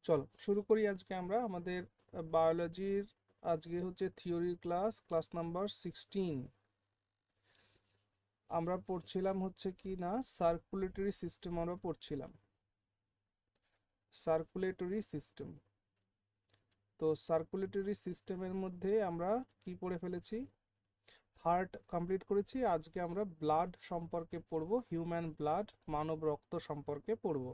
চলো শুরু করি আজকে আমরা আমাদের বায়োলজির। আজকে হচ্ছে থিওরির ক্লাস নাম্বার 16। আমরা পড়ছিলাম হচ্ছে কি না, সার্কুলেটরি সিস্টেম আমরা পড়ছিলাম। Circulatory system. তো সার্কুলেটরি সিস্টেমের মধ্যে আমরা কি পড়ে ফেলেছি? হার্ট কমপ্লিট করেছি। আজকে আমরা ব্লাড সম্পর্কে পড়বো, হিউম্যান ব্লাড, মানব রক্ত সম্পর্কে পড়বো।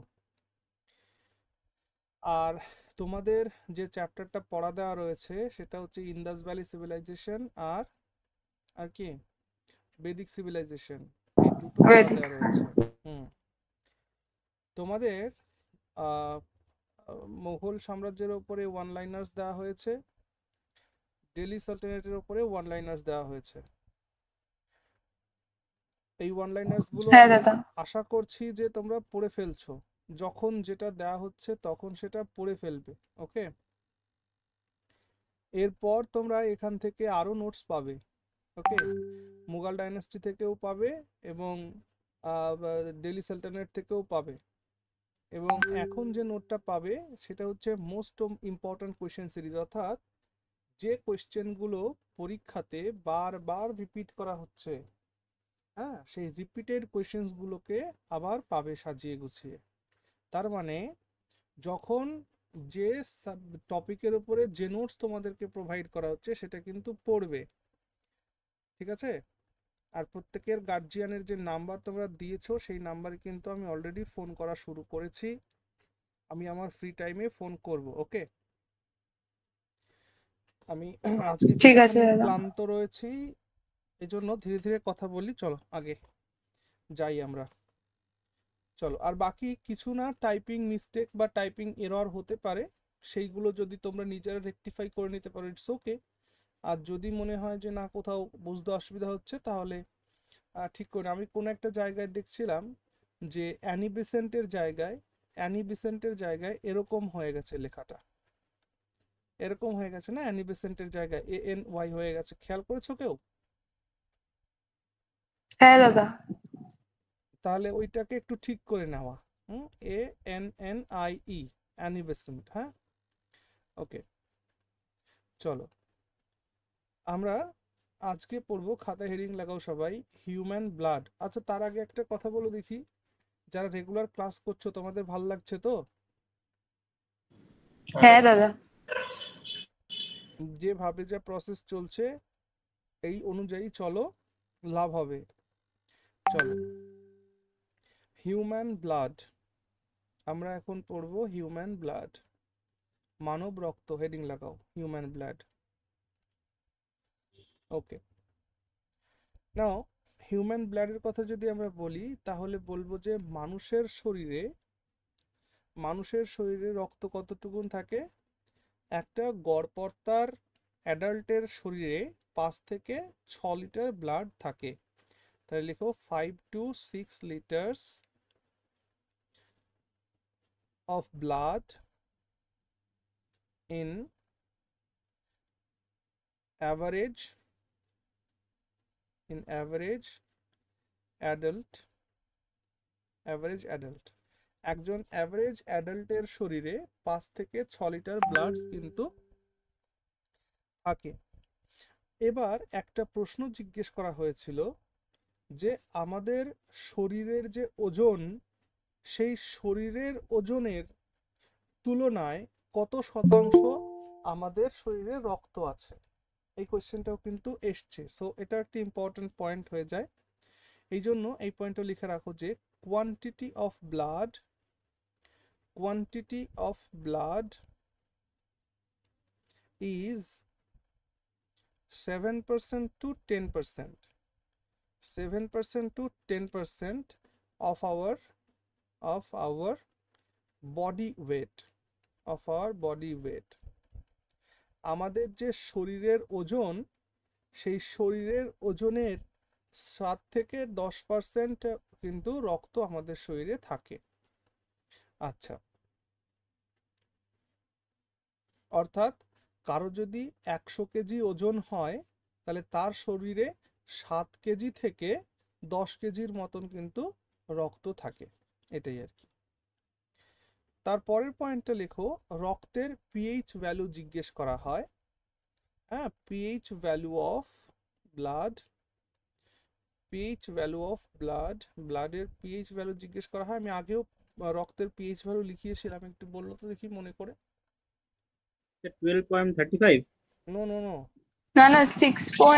আর তোমাদের যে চ্যাপ্টারটা পড়া দেওয়া রয়েছে সেটা হচ্ছে ইন্দাস ভ্যালি সিভিলাইজেশন আর আর কি বেদিক সিভিলাইজেশন, এই দুটো পড়া বৈদিক। দেওয়া রয়েছে। হুম। তোমাদের আহ, মুঘল সাম্রাজ্যের ওপরে ওয়ান লাইনার্স দেওয়া হয়েছে, দিল্লি সালতানাতের ওপরে ওয়ান লাইনার্স দেওয়া হয়েছে। এই ওয়ান লাইনার্স গুলো হ্যাঁ আমি দাদা। আশা করছি যে তোমরা পড়ে ফেলছো। যখন যেটা দেওয়া হচ্ছে তখন সেটা পড়ে ফেলবে। ওকে। এরপর তোমরা এখান থেকে আরো নোটস পাবে। ওকে। মুঘল ডাইনাস্টি থেকেও পাবে এবং দিল্লি সালতানাত থেকেও পাবে। এবং এখন যে নোটটা পাবে সেটা হচ্ছে মোস্ট ইম্পর্ট্যান্ট কোয়েশ্চেন সিরিজ, অর্থাৎ যে কোয়েশ্চেনগুলো পরীক্ষাতে বারবার রিপিট করা হচ্ছে, হ্যাঁ, সেই রিপিটেড কোয়েশ্চেন্সগুলোকে আবার পাবে সাজিয়ে গুছিয়ে। তার মানে যখন যে টপিকের উপরে যে নোটস তোমাদেরকে প্রোভাইড করা হচ্ছে সেটা কিন্তু পড়বে। ঠিক আছে? আর প্রত্যেকের গার্জিয়ানের যে নাম্বার তোমরা দিয়েছো সেই নাম্বারে কিন্তু আমি অলরেডি ফোন করা শুরু করেছি। আমি আমার ফ্রি টাইমে ফোন করব। ওকে। আমি আজকে ঠিক আছে একটুখানি দাদা। ক্লান্ত রয়েছি, এজন্য ধীরে ধীরে কথা বলি। চলো আগে যাই আমরা। চলো, আর বাকি কিছু না, টাইপিং মিস্টেক বা টাইপিং এরর হতে পারে, সেইগুলো যদি তোমরা নিজেরা রেকটিফাই করে নিতে পারো ইটস ওকে। আর যদি মনে হয় যে না কোথাও বুঝতে অসুবিধা হচ্ছে তাহলে ঠিক করে। আমি কোন একটা জায়গায় দেখছিলাম যে অ্যানি বেসেন্টের জায়গায় এরকম হয়ে গেছে লেখাটা। এরকম হয়ে গেছে না, অ্যানি বেসেন্টের জায়গায় ANY হয়ে গেছে, খেয়াল করেছো কেউ? হ্যাঁ দাদা। তাহলে ওইটাকে একটু ঠিক করে নেওয়া। হুম। ANNIE, Annie Besant. হ্যাঁ। ওকে। চলো আমরা আজকে পড়বো, খাতা হেডিং লাগাও সবাই, হিউম্যান ব্লাড। আচ্ছা, তার আগে একটা কথা বলো দেখি, যারা রেগুলার ক্লাস করছো তোমাদের ভাল লাগছে তো? হ্যাঁ দাদা। যেভাবে যা প্রসেস চলছে এই অনুযায়ী চলো, লাভ হবে। চলো, হিউম্যান ব্লাড। আমরা এখন পড়বো হিউম্যান ব্লাড, মানব রক্ত। হেডিং লাগাও হিউম্যান ব্লাড। ওকে। নাও, হিউম্যান ব্লাডের কথা যদি আমরা বলি তাহলে বলবো যে মানুষের শরীরে রক্ত কতটুকুন থাকে? একটা গড়পড়তার অ্যাডাল্টের শরীরে 5 থেকে 6 লিটার ব্লাড থাকে। তাহলে লিখো 5 to 6 litres of blood in average adult average adult একজন অ্যাভারেজ অ্যাডাল্টের শরীরে 5 থেকে 6 লিটার ব্লাড কিন্তু থাকে। এবার একটা প্রশ্ন জিজ্ঞেস করা হয়েছিল যে আমাদের শরীরের যে ওজন, সেই শরীরের ওজনের তুলনায় কত শতাংশ আমাদের শরীরে রক্ত আছে। এই কোয়েশ্চেনটাও কিন্তু এসছে, সো এটা একটা ইম্পর্টেন্ট পয়েন্ট হয়ে যায়। এই জন্য এই পয়েন্টটা লিখে রাখো যে quantity of blood quantity of blood is 7% to 10%, 7% to 10% of our body weight, আমাদের যে শরীরের ওজন, সেই শরীরের ওজনের 7 থেকে 10% কিন্তু রক্ত আমাদের শরীরে থাকে। আচ্ছা, অর্থাৎ কারো যদি 100 কেজি ওজন হয় তাহলে তার শরীরে 7 কেজি থেকে 10 কেজির মতন কিন্তু রক্ত থাকে। এটাই আর কি। তারপরের পয়েন্টটা লেখো, রক্তের পিএইচ ভ্যালু জিজ্ঞেস করা হয়। হ্যাঁ, pH value of blood, pH value of blood, ব্লাডের পিএইচ ভ্যালু জিজ্ঞেস করা হয়। আমি আগেও রক্তের পিএইচ ভ্যালু লিখিয়েছিলাম, একটু বললো তো দেখি মনে করে। 12.35। নো নো নো, না না 6.4।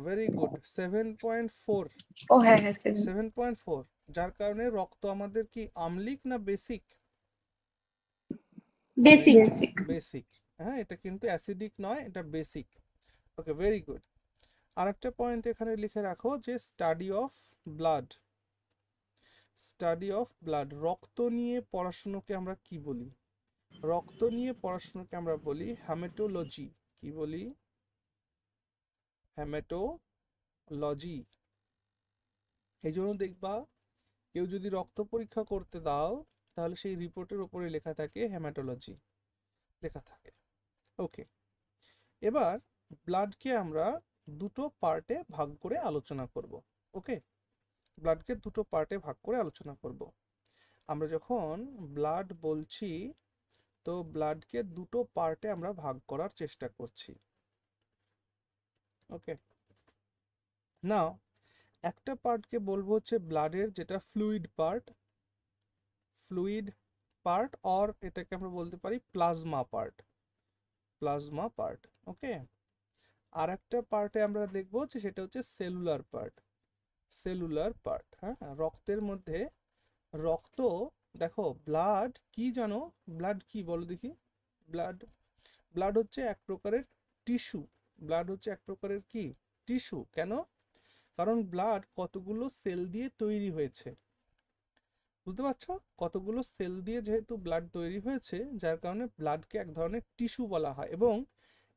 Very good, 7.4। ও হ্যাঁ হ্যাঁ 7। 7.4, যার কারণে রক্ত আমাদের কি আম্লিক না বেসিক? বেসিক। বেসিক। হ্যাঁ, এটা কিন্তু অ্যাসিডিক নয়, এটা বেসিক। ওকে, ভেরি গুড। আরেকটা পয়েন্ট এখানে লিখে রাখো যে study of blood, study of blood, রক্ত নিয়ে পড়াশুনোকে আমরা কি বলি? রক্ত নিয়ে পড়াশুনোকে আমরা বলি হেমাটোলজি। কি বলি? হেমাটোলজি। এই জন্য দেখবা কেউ যদি রক্ত পরীক্ষা করতে দাও, তাহলে সেই রিপোর্টের উপরে লেখা থাকে হেমাটোলজি লেখা থাকে। ওকে, এবার ব্লাডকে আমরা দুটো পার্টে ভাগ করে আলোচনা করব। ওকে, ব্লাডকে দুটো পার্টে ভাগ করে আলোচনা করব। আমরা যখন ব্লাড বলছি, তো ব্লাডকে দুটো পার্টে আমরা ভাগ করার চেষ্টা করছি। ওকে, নাও একটা পার্টকে বলবো হচ্ছে ব্লাডের যেটা fluid part, fluid part, or এটাকে আমরা বলতে পারি প্লাজমা পার্ট, প্লাজমা পার্ট। ওকে, আর একটা পার্টে আমরা দেখবো যে সেটা হচ্ছে সেলুলার পার্ট, সেলুলার পার্ট। হ্যাঁ, রক্তের মধ্যে রক্ত, দেখো ব্লাড কি জানো? ব্লাড কি বলো দেখি? ব্লাড, ব্লাড হচ্ছে এক প্রকারের টিস্যু। ব্লাড হচ্ছে এক প্রকারের কি টিস্যু। কেন? কারণ ব্লাড কতগুলো সেল দিয়ে তৈরি হয়েছে, বুঝতে পারছো? কতগুলো সেল দিয়ে যেহেতু ব্লাড তৈরি হয়েছে, যার কারণে ব্লাডকে এক ধরনের টিস্যু বলা হয়। এবং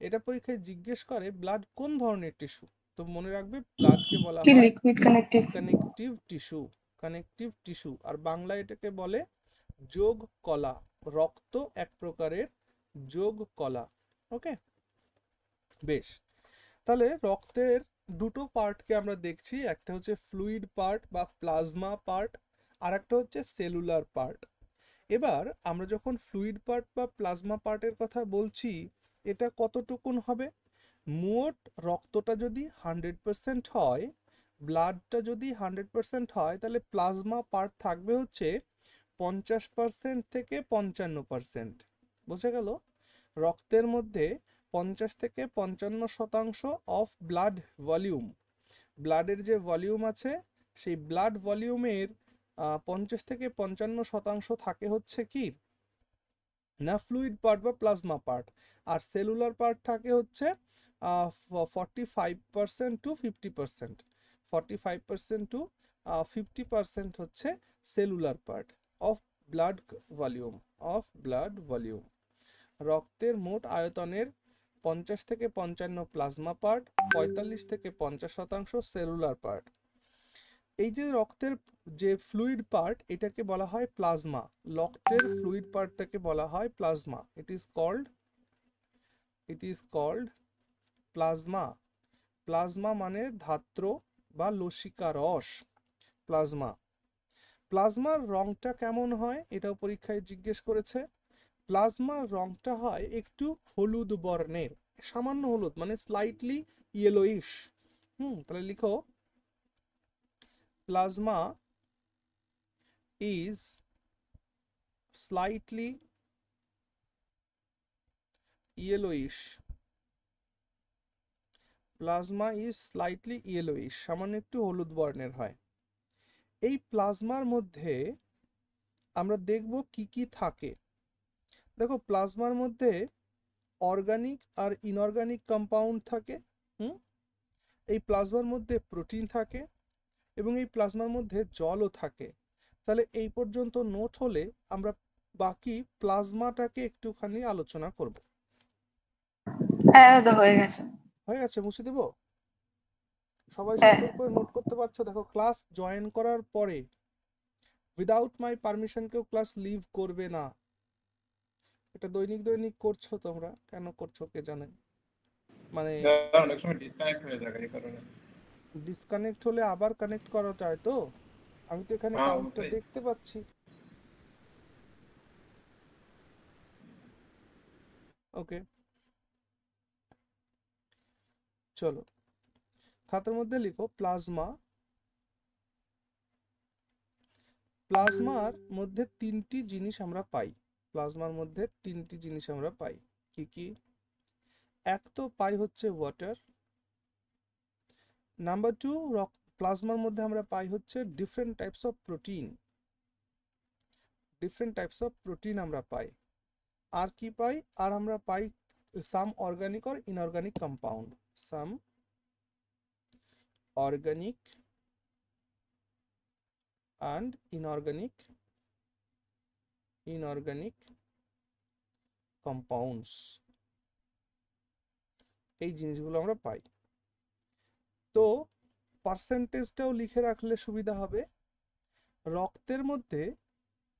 এটা পরীক্ষায় জিজ্ঞেস করে ব্লাড কোন ধরনের টিস্যু, তো মনে রাখবে ব্লাডকে বলা কি হয় liquid connective. Connective tissue, connective tissue. আর বাংলায় এটাকে বলে যোগ কলা। রক্ত এক প্রকারের যোগ কলা। ওকে, বেশ। তাহলে রক্তের দুটো পার্টকে আমরা দেখছি, একটা হচ্ছে ফ্লুইড পার্ট বা প্লাজমা পার্ট, আর একটা হচ্ছে সেলুলার পার্ট। এবার আমরা যখন ফ্লুইড পার্ট বা প্লাজমা পার্টের কথা বলছি, এটা কতটুকুন হবে? মোট রক্তটা যদি 100% হয়, ব্লাডটা যদি 100% হয়, তাহলে প্লাজমা পার্ট থাকবে হচ্ছে 50% থেকে 55%। বোঝা গেল? রক্তের মধ্যে 50 থেকে 55% অফ ব্লাড ভলিউম, ব্লাডের যে ভলিউম আছে, সেই ব্লাড ভলিউমের 50 থেকে 55% থাকে হচ্ছে কি না ফ্লুইড পার্ট বা প্লাজমা পার্ট। আর সেলুলার পার্ট থাকে হচ্ছে 45% টু 50%, 45% টু 50% হচ্ছে cellular part of blood volume, of blood volume. রক্তের মোট আয়তনের 50 থেকে 55 প্লাজমা পার্ট, 45 থেকে 50% সেলুলার পার্ট। এই যে রক্তের যে ফ্লুইড পার্ট, এটাকে বলা হয় প্লাজমা। রক্তের ফ্লুইড পার্টটাকে বলা হয় plasma. It is called plasma. Plasma মানে ধাত্র বা লসিকা রস, প্লাজমা। প্লাজমার রংটা কেমন হয় এটাও পরীক্ষায় জিজ্ঞেস করেছে। প্লাজমার রংটা হয় একটু হলুদ বর্ণের, সামান্য হলুদ, মানে স্লাইটলি ইয়েলোইশ। তাহলে লিখো plasma is slightly yellowish, plasma is slightly yellowish, সামান্য একটু হলুদ বর্ণের হয়। এই প্লাজমার মধ্যে আমরা দেখব কি কি থাকে। দেখো প্লাজমার মধ্যে অর্গানিক আর ইনঅর্গানিক কম্পাউন্ড থাকে। হুম এই প্লাজমার মধ্যে প্রোটিন থাকে এবং এই প্লাজমার মধ্যে জলও থাকে। তাহলে এই পর্যন্ত নোট হলে আমরা বাকি প্লাজমাটাকে একটুখানি আলোচনা করব। হ্যাঁ দাদা হয়ে গেছে। হয়ে গেছে, মুছে দেবো? সবাই হ্যাঁ সুন্দর করে নোট করতে পারছো? দেখো ক্লাস জয়েন করার পরে উইদাউট মাই পারমিশন কেউ ক্লাস লিভ করবে না। এটা দৈনিক দৈনিক করছো তোমরা, কেন করছো কে জানে। মানে অনেক সময় ডিসকানেক্ট হয়ে যায় এই কারণে। ডিসকানেক্ট হলে আবার কানেক্ট করা যায় তো? আমি তো এখানে হ্যাঁ কাউন্টটা ওটাই। দেখতে পাচ্ছি। ওকে, চলো খাতার মধ্যে লিখো প্লাজমা। প্লাজমার মধ্যে তিনটি জিনিস আমরা পাই। প্লাজমার মধ্যে তিনটি জিনিস আমরা পাই। কি কি? এক তো পাই হচ্ছে ওয়াটার। নাম্বার টু, প্লাজমার মধ্যে আমরা পাই হচ্ছে different types of protein. Different types of protein আমরা পাই। আর কি পাই? আর আমরা পাই some organic or inorganic compound. Some organic and inorganic compounds, এই জিনিসগুলো আমরা পাই। তো পার্সেন্টেজটাও লিখে রাখলে সুবিধা হবে। রক্তের মধ্যে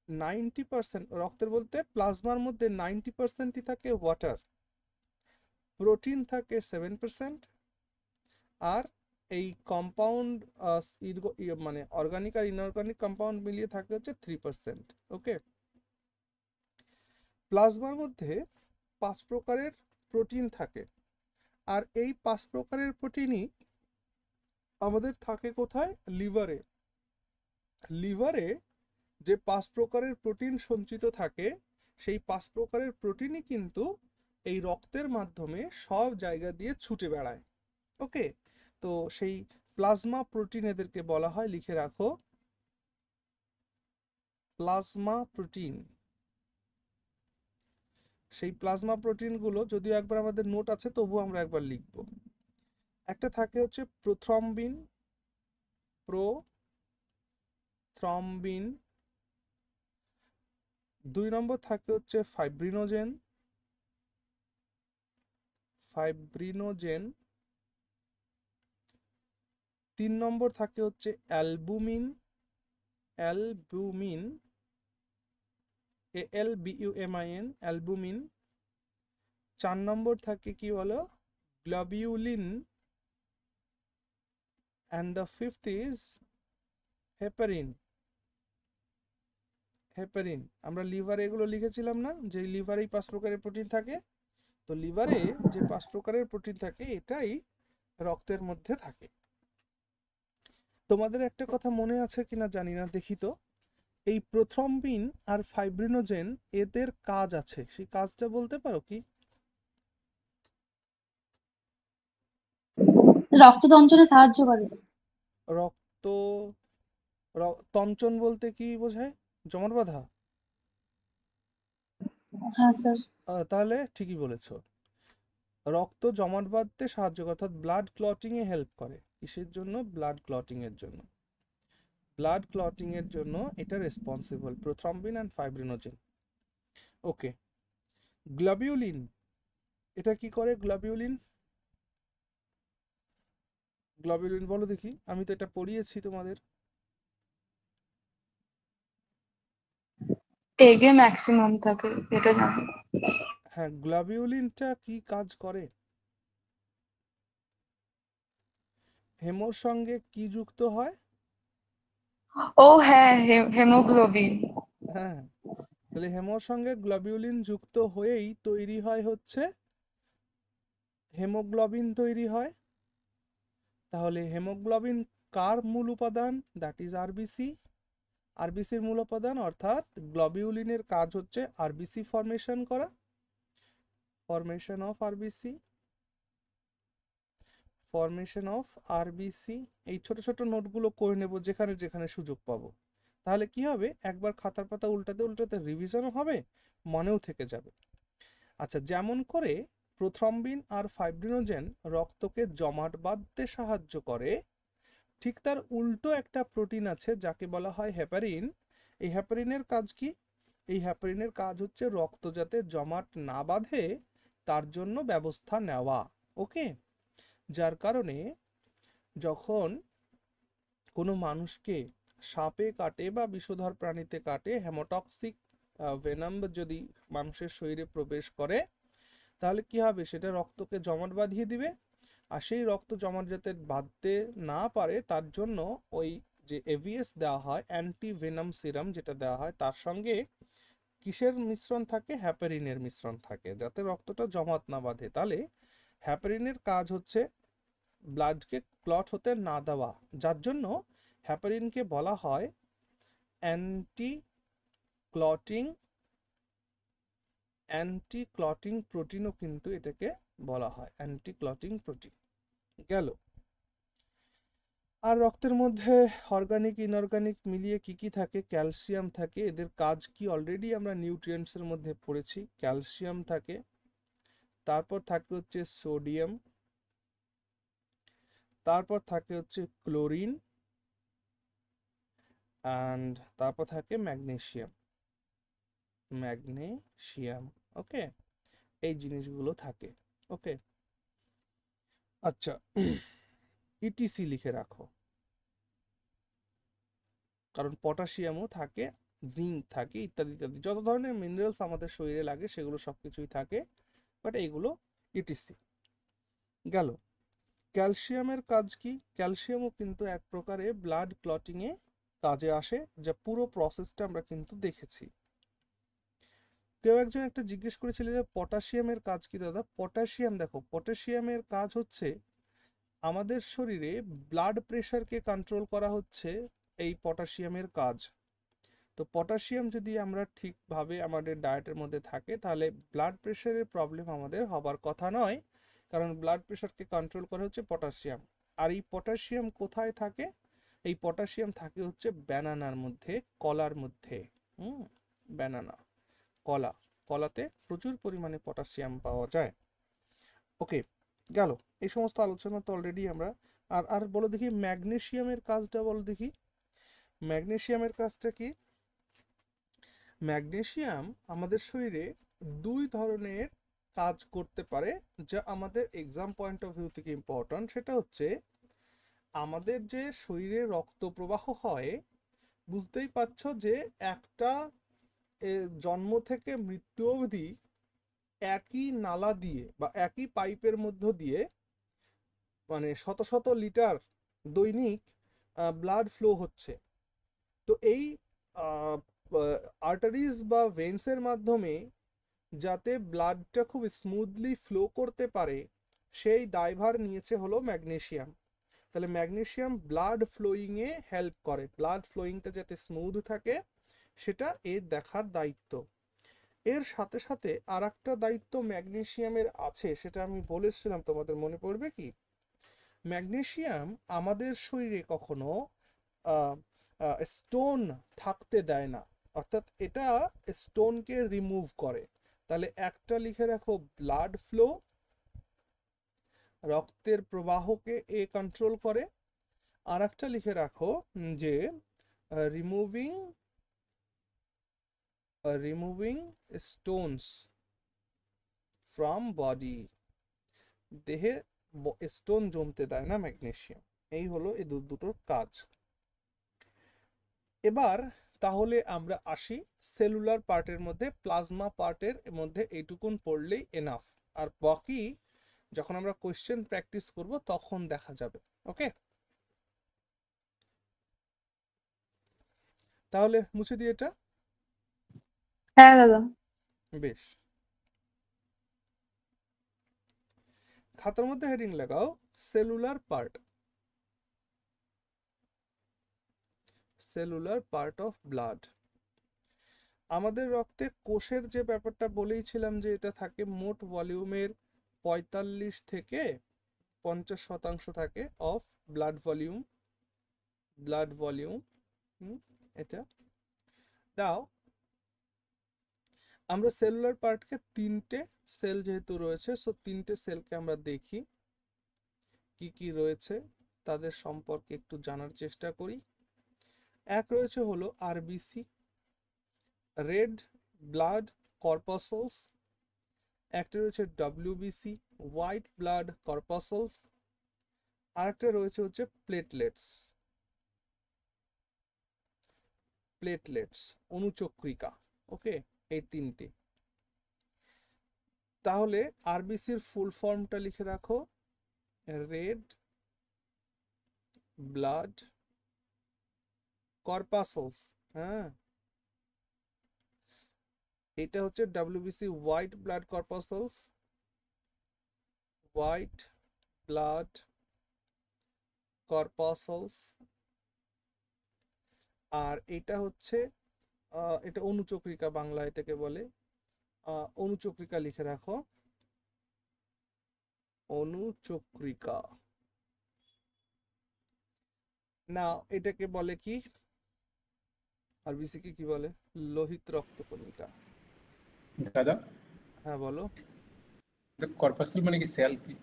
90%, রক্তের বলতে প্লাজমার মধ্যে 90%ই থাকে ওয়াটার, প্রোটিন থাকে 7%, আর এই কম্পাউন্ড মানে অর্গানিক আর ইনঅর্গানিক কম্পাউন্ড মিলিয়ে থাকে হচ্ছে 3%। ওকে, প্লাজমার মধ্যে 5 প্রকারের প্রোটিন থাকে, আর এই 5 প্রকারের প্রোটিনই আমাদের থাকে কোথায়? লিভারে। লিভারে যে 5 প্রকারের প্রোটিন সঞ্চিত থাকে, সেই 5 প্রকারের প্রোটিনই কিন্তু এই রক্তের মাধ্যমে সব জায়গা দিয়ে ছুটে বেড়ায়। ওকে, তো সেই প্লাজমা প্রোটিন এদেরকে বলা হয়, লিখে রাখো প্লাজমা প্রোটিন। সেই প্লাজমা প্রোটিনগুলো যদিও একবার আমাদের নোট আছে, তবু আমরা একবার লিখব। একটা থাকে হচ্ছে প্রোথ্রম্বিন, প্রোথ্রম্বিন। 2 নম্বর থাকে হচ্ছে ফাইব্রিনোজেন, ফাইব্রিনোজেন। 3 নম্বর থাকে হচ্ছে অ্যালবুমিন, অ্যালবুমিন, ALBUMIN, অ্যালবুমিন। 4 নম্বর থাকে কি বলো? Globulin, and the fifth is heparin. Heparin. আমরা লিভারে এগুলো লিখেছিলাম না, যে লিভারেই 5 প্রকারের প্রোটিন থাকে। তো লিভারে যে 5 প্রকারের প্রোটিন থাকে, এটাই রক্তের মধ্যে থাকে। তোমাদের একটা কথা মনে আছে কিনা জানি না, দেখি তো। এই প্রোথ্রম্বিন আর ফাইব্রিনোজেন এদের কাজ আছে, সেই কাজটা বলতে পারো কি? রক্ত তঞ্চনে সাহায্য করে। রক্ত তঞ্চন বলতে কি বোঝায়? জমাট বাঁধা? হ্যাঁ স্যার। তাহলে ঠিকই বলেছো, রক্ত জমাট বাঁধতে সাহায্য করে, অর্থাৎ ব্লাড ক্লটিং এ হেল্প করে। কিসের জন্য? ব্লাড ক্লটিং এর জন্য। ব্লাড ক্লটিং এর জন্য এটা responsible, prothrombin and fibrinogen. Okay, globulin, এটা কি করে? গ্লোবিউলিন, গ্লোবিউলিন বলো দেখি, আমি তো এটা পড়িয়েছি তোমাদের। এগে ম্যাক্সিমাম থাকে, এটা জানি। হ্যাঁ, গ্লোবিউলিনটা কি কাজ করে? হেমোর সঙ্গে কি যুক্ত হয়? ও হ্যাঁ, হেমোগ্লোবিন। হ্যাঁ, তাহলে হেমোর সঙ্গে গ্লোবিউলিন যুক্ত হয়েই তৈরি হয় হচ্ছে হেমোগ্লোবিন তৈরি হয়। তাহলে হেমোগ্লোবিন কার মূল উপাদান? That is RBC. আরবিসির মূল উপাদান, অর্থাৎ গ্লোবিউলিনের কাজ হচ্ছে আরবিসি ফর্মেশন করা, formation of RBC, formation of RBC. এই ছোট ছোট নোটগুলো করে নেব যেখানে যেখানে সুযোগ পাবো। তাহলে কি হবে, একবার খাতার পাতা উল্টাতে উল্টাতে রিভিশনও হবে, মনেও থেকে যাবে। আচ্ছা, যেমন করে প্রোথ্রম্বিন আর ফাইব্রিনোজেন রক্তকে জমাট বাঁধতে সাহায্য করে, ঠিক তার উল্টো একটা প্রোটিন আছে যাকে বলা হয় হেপারিন। এই হেপারিনের কাজ কি? এই হেপারিনের কাজ হচ্ছে রক্ত যাতে জমাট না বাঁধে তার জন্য ব্যবস্থা নেওয়া। ওকে, যার কারণে যখন কোনো মানুষকে সাপে কাটে বা বিষধর প্রাণীতে কাটে, হেমোটক্সিক ভেনাম যদি মানুষের শরীরে প্রবেশ করে, তাহলে কি হবে? সেটা রক্তকে জমাট বাঁধিয়ে দিবে। আর সেই রক্ত জমাট যাতে বাঁধতে না পারে তার জন্য ওই যে এভিএস দেওয়া হয়, অ্যান্টি ভেনাম সিরাম যেটা দেওয়া হয়, তার সঙ্গে কিসের মিশ্রণ থাকে? হ্যাপারিনের মিশ্রণ থাকে, যাতে রক্তটা জমাট না বাঁধে। তাহলে হ্যাপারিনের কাজ হচ্ছে ব্লাডকে ক্লট হতে না দেওয়া, যার জন্য হ্যাপারিনকে বলা হয় অ্যান্টি ক্লটিং অ্যান্টি ক্লটিং প্রোটিনও কিন্তু এটাকে বলা হয়, অ্যান্টি ক্লটিং প্রোটিন গেল। আর রক্তের মধ্যে অর্গানিক ইনঅর্গানিক মিলিয়ে কি কি থাকে? ক্যালসিয়াম থাকে। এদের কাজ কি অলরেডি আমরা নিউট্রিয়েন্টসের মধ্যে পড়েছি। ক্যালসিয়াম থাকে, তারপর থাকে হচ্ছে সোডিয়াম, তারপর থাকে হচ্ছে ক্লোরিন, অ্যান্ড তারপর থাকে ম্যাগনেসিয়াম। ম্যাগনেসিয়াম, ওকে, এই জিনিসগুলো থাকে। ওকে, আচ্ছা, ইটিসি লিখে রাখো, কারণ পটাশিয়ামও থাকে, জিঙ্ক থাকে, ইত্যাদি ইত্যাদি যত ধরনের মিনারেলস আমাদের শরীরে লাগে সেগুলো সবকিছুই থাকে, বাট এইগুলো ইটিসি গেল। ক্যালসিয়ামের কাজ কি? ক্যালসিয়ামও কিন্তু এক প্রকারে ব্লাড ক্লটিং এ কাজে আসে, যা পুরো প্রসেসটা আমরা কিন্তু দেখেছি। কেউ একজন একটা জিজ্ঞেস করেছিল যে পটাশিয়ামের কাজ কি দাদা? পটাশিয়াম, দেখো, পটাশিয়ামের কাজ হচ্ছে আমাদের শরীরে ব্লাড প্রেশারকে কন্ট্রোল করা হচ্ছে এই পটাশিয়ামের কাজ। তো পটাশিয়াম যদি আমরা ঠিকভাবে আমাদের ডায়েটের মধ্যে থাকে, তাহলে ব্লাড প্রেশারের প্রবলেম আমাদের হবার কথা নয়, কারণ ব্লাড প্রেশারকে কন্ট্রোল করা হচ্ছে পটাশিয়াম। আর এই পটাশিয়াম কোথায় থাকে? এই পটাশিয়াম থাকে হচ্ছে ব্যানানার মধ্যে, কলার মধ্যে। ব্যানানা, কলা, কলাতে প্রচুর পরিমাণে পটাশিয়াম পাওয়া যায়। ওকে, গেল। এই সমস্ত আলোচনা তো অলরেডি আমরা, আর আর বলো দেখি ম্যাগনেসিয়ামের কাজটা বলো দেখি। ম্যাগনেসিয়ামের কাজটা কি? ম্যাগনেসিয়াম আমাদের শরীরে দুই ধরনের কাজ করতে পারে, যা আমাদের এক্সাম পয়েন্ট অফ ভিউ থেকে ইম্পর্ট্যান্ট। সেটা হচ্ছে আমাদের যে শরীরে রক্ত প্রবাহ হয়, বুঝতেই পারছো যে একটা জন্ম থেকে মৃত্যু অবধি একই নালা দিয়ে বা একই পাইপের মধ্য দিয়ে মানে শত শত লিটার দৈনিক ব্লাড ফ্লো হচ্ছে। তো এই আর্টারিজ বা ভেন্সের মাধ্যমে যাতে ব্লাডটা খুব স্মুথলি ফ্লো করতে পারে, সেই দায়ভার নিয়েছে হলো ম্যাগনেসিয়াম। তাহলে ম্যাগনেসিয়াম ব্লাড ফ্লোয়িংয়ে হেল্প করে, ব্লাড ফ্লোয়িংটা যাতে স্মুথ থাকে সেটা এর দেখার দায়িত্ব। এর সাথে সাথে আর একটা দায়িত্ব ম্যাগনেসিয়ামের আছে, সেটা আমি বলেছিলাম, তোমাদের মনে পড়বে কি? ম্যাগনেসিয়াম আমাদের শরীরে কখনো স্টোন থাকতে দেয় না, অর্থাৎ এটা স্টোনকে রিমুভ করে। তাহলে একটা লিখে রাখো ব্লাড ফ্লো, রক্তের প্রবাহকে এ কন্ট্রোল করে। আর একটা লিখে রাখো যে removing removing Stones from body, দেহে স্টোন জমতে দেয় না ম্যাগনেসিয়াম। এই হলো এই দুটোর কাজ। এবার তাহলে আমরা আসি সেলুলার পার্টের মধ্যে, প্লাজমা পার্টের মধ্যে এইটুকুন পড়লেই এনাফ। আর বাকি যখন আমরা কোশ্চেন প্র্যাকটিস করব তখন দেখা যাবে। ওকে, তাহলে মুছে দিই এটা। হ্যাঁ দাদা। বেশ, খাতার মধ্যে হেডিং লাগাও cellular part, cellular part of blood. আমাদের রক্তে কোষের যে ব্যাপারটা বলেইছিলাম যে এটা থাকে মোট ভলিউমের 45 থেকে 50% থাকে of blood volume, blood volume. এটা দাও, আমরা সেলুলার পার্টকে তিনটে সেল যেহেতু রয়েছে, সো তিনটে সেলকে আমরা দেখি কি কি রয়েছে, তাদের সম্পর্কে একটু জানার চেষ্টা করি। এক রয়েছে হলো আরবিসি, রেড ব্লাড কর্পাসলস। একটা রয়েছে ডব্লিউবিসি, হোয়াইট ব্লাড কর্পাসলস। আরেকটা রয়েছে হচ্ছে প্লেটলেটস, প্লেটলেটস অনুচক্রিকা। ওকে, এই তিনটে। তাহলে আরবিসির ফুল ফর্মটা লিখে রাখো, রেড ব্লাড কর্পাসলস। হ্যাঁ, এটা হচ্ছে WBC white blood corpuscles, white blood corpuscles. আর এটা হচ্ছে এটা অনুচক্রিকা, বাংলা এটাকে বলে অনুচক্রিকা, লিখে রাখো অনুচক্রিকা। না, এটাকে বলে কি, আরবিসি কে কি বলে? লোহিত রক্তকণিকা। দাদা, হ্যাঁ বলো। কর্পাসেল মানে কি সেল কি?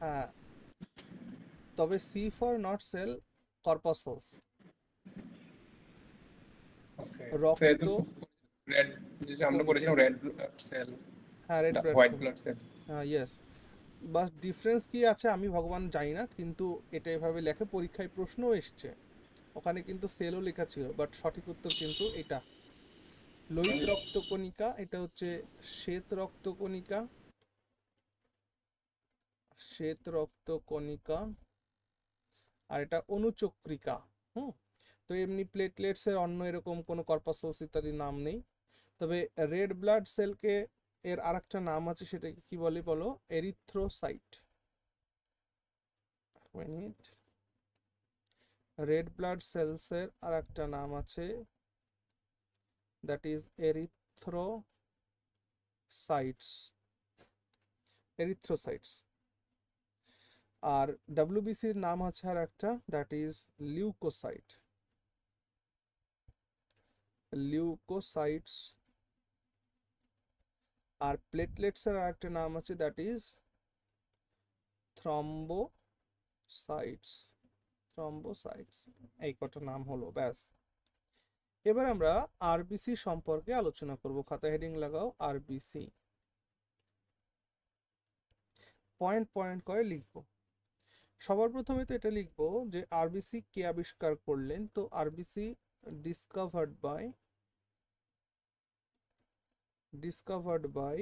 হ্যাঁ, তবে C for not cell, corpuscles. ওকে, রক্ত, রেড, যে আমরা কণিকা। পড়েছিলাম রেড সেল, হ্যাঁ, red blood white cell. Blood cell. হ্যাঁ, ইয়েস। বাস ডিফারেন্স কি আছে আমি ভগবান জানি না, কিন্তু এটা এভাবে লেখে, পরীক্ষায় প্রশ্নও এসছে, ওখানে কিন্তু সেলও লেখা ছিল, বাট সঠিক উত্তর কিন্তু এটা লোহিত রক্তকণিকা। এটা হচ্ছে শ্বেত রক্তকণিকা, শ্বেত রক্তকণিকা। আর এটা অনুচক্রিকা। হুম। তো এমনি প্লেটলেটস এর অন্য এরকম কোনো কর্পাসলস ইত্যাদি নাম নেই। তবে রেড ব্লাড সেলকে এর আরেকটা নাম আছে, সেটাকে কি বলে বলো? Erythrocyte. Minute, red blood cells এর আরেকটা নাম আছে, দ্যাট ইজ এরিথ্রোসাইটস, এরিথ্রোসাইটস। আর ডব্লিউবিসির নাম আছে আর একটা, দ্যাট ইজ লিউকোসাইট, লিউকোসাইটস। আর প্লেটলেটস এর আরেকটা নাম আছে, দ্যাট ইজ থ্রম্বোসাইটস, থ্রম্বোসাইটস। এই কটা নাম হলো, ব্যাস। এবার আমরা আরবিসি সম্পর্কে আলোচনা করব। খাতা হেডিং লাগাও আরবিসি, পয়েন্ট পয়েন্ট করে লিখবো। সবার প্রথমে তো এটা লিখবো যে আরবিসি কে আবিষ্কার করলেন। তো RBC discovered by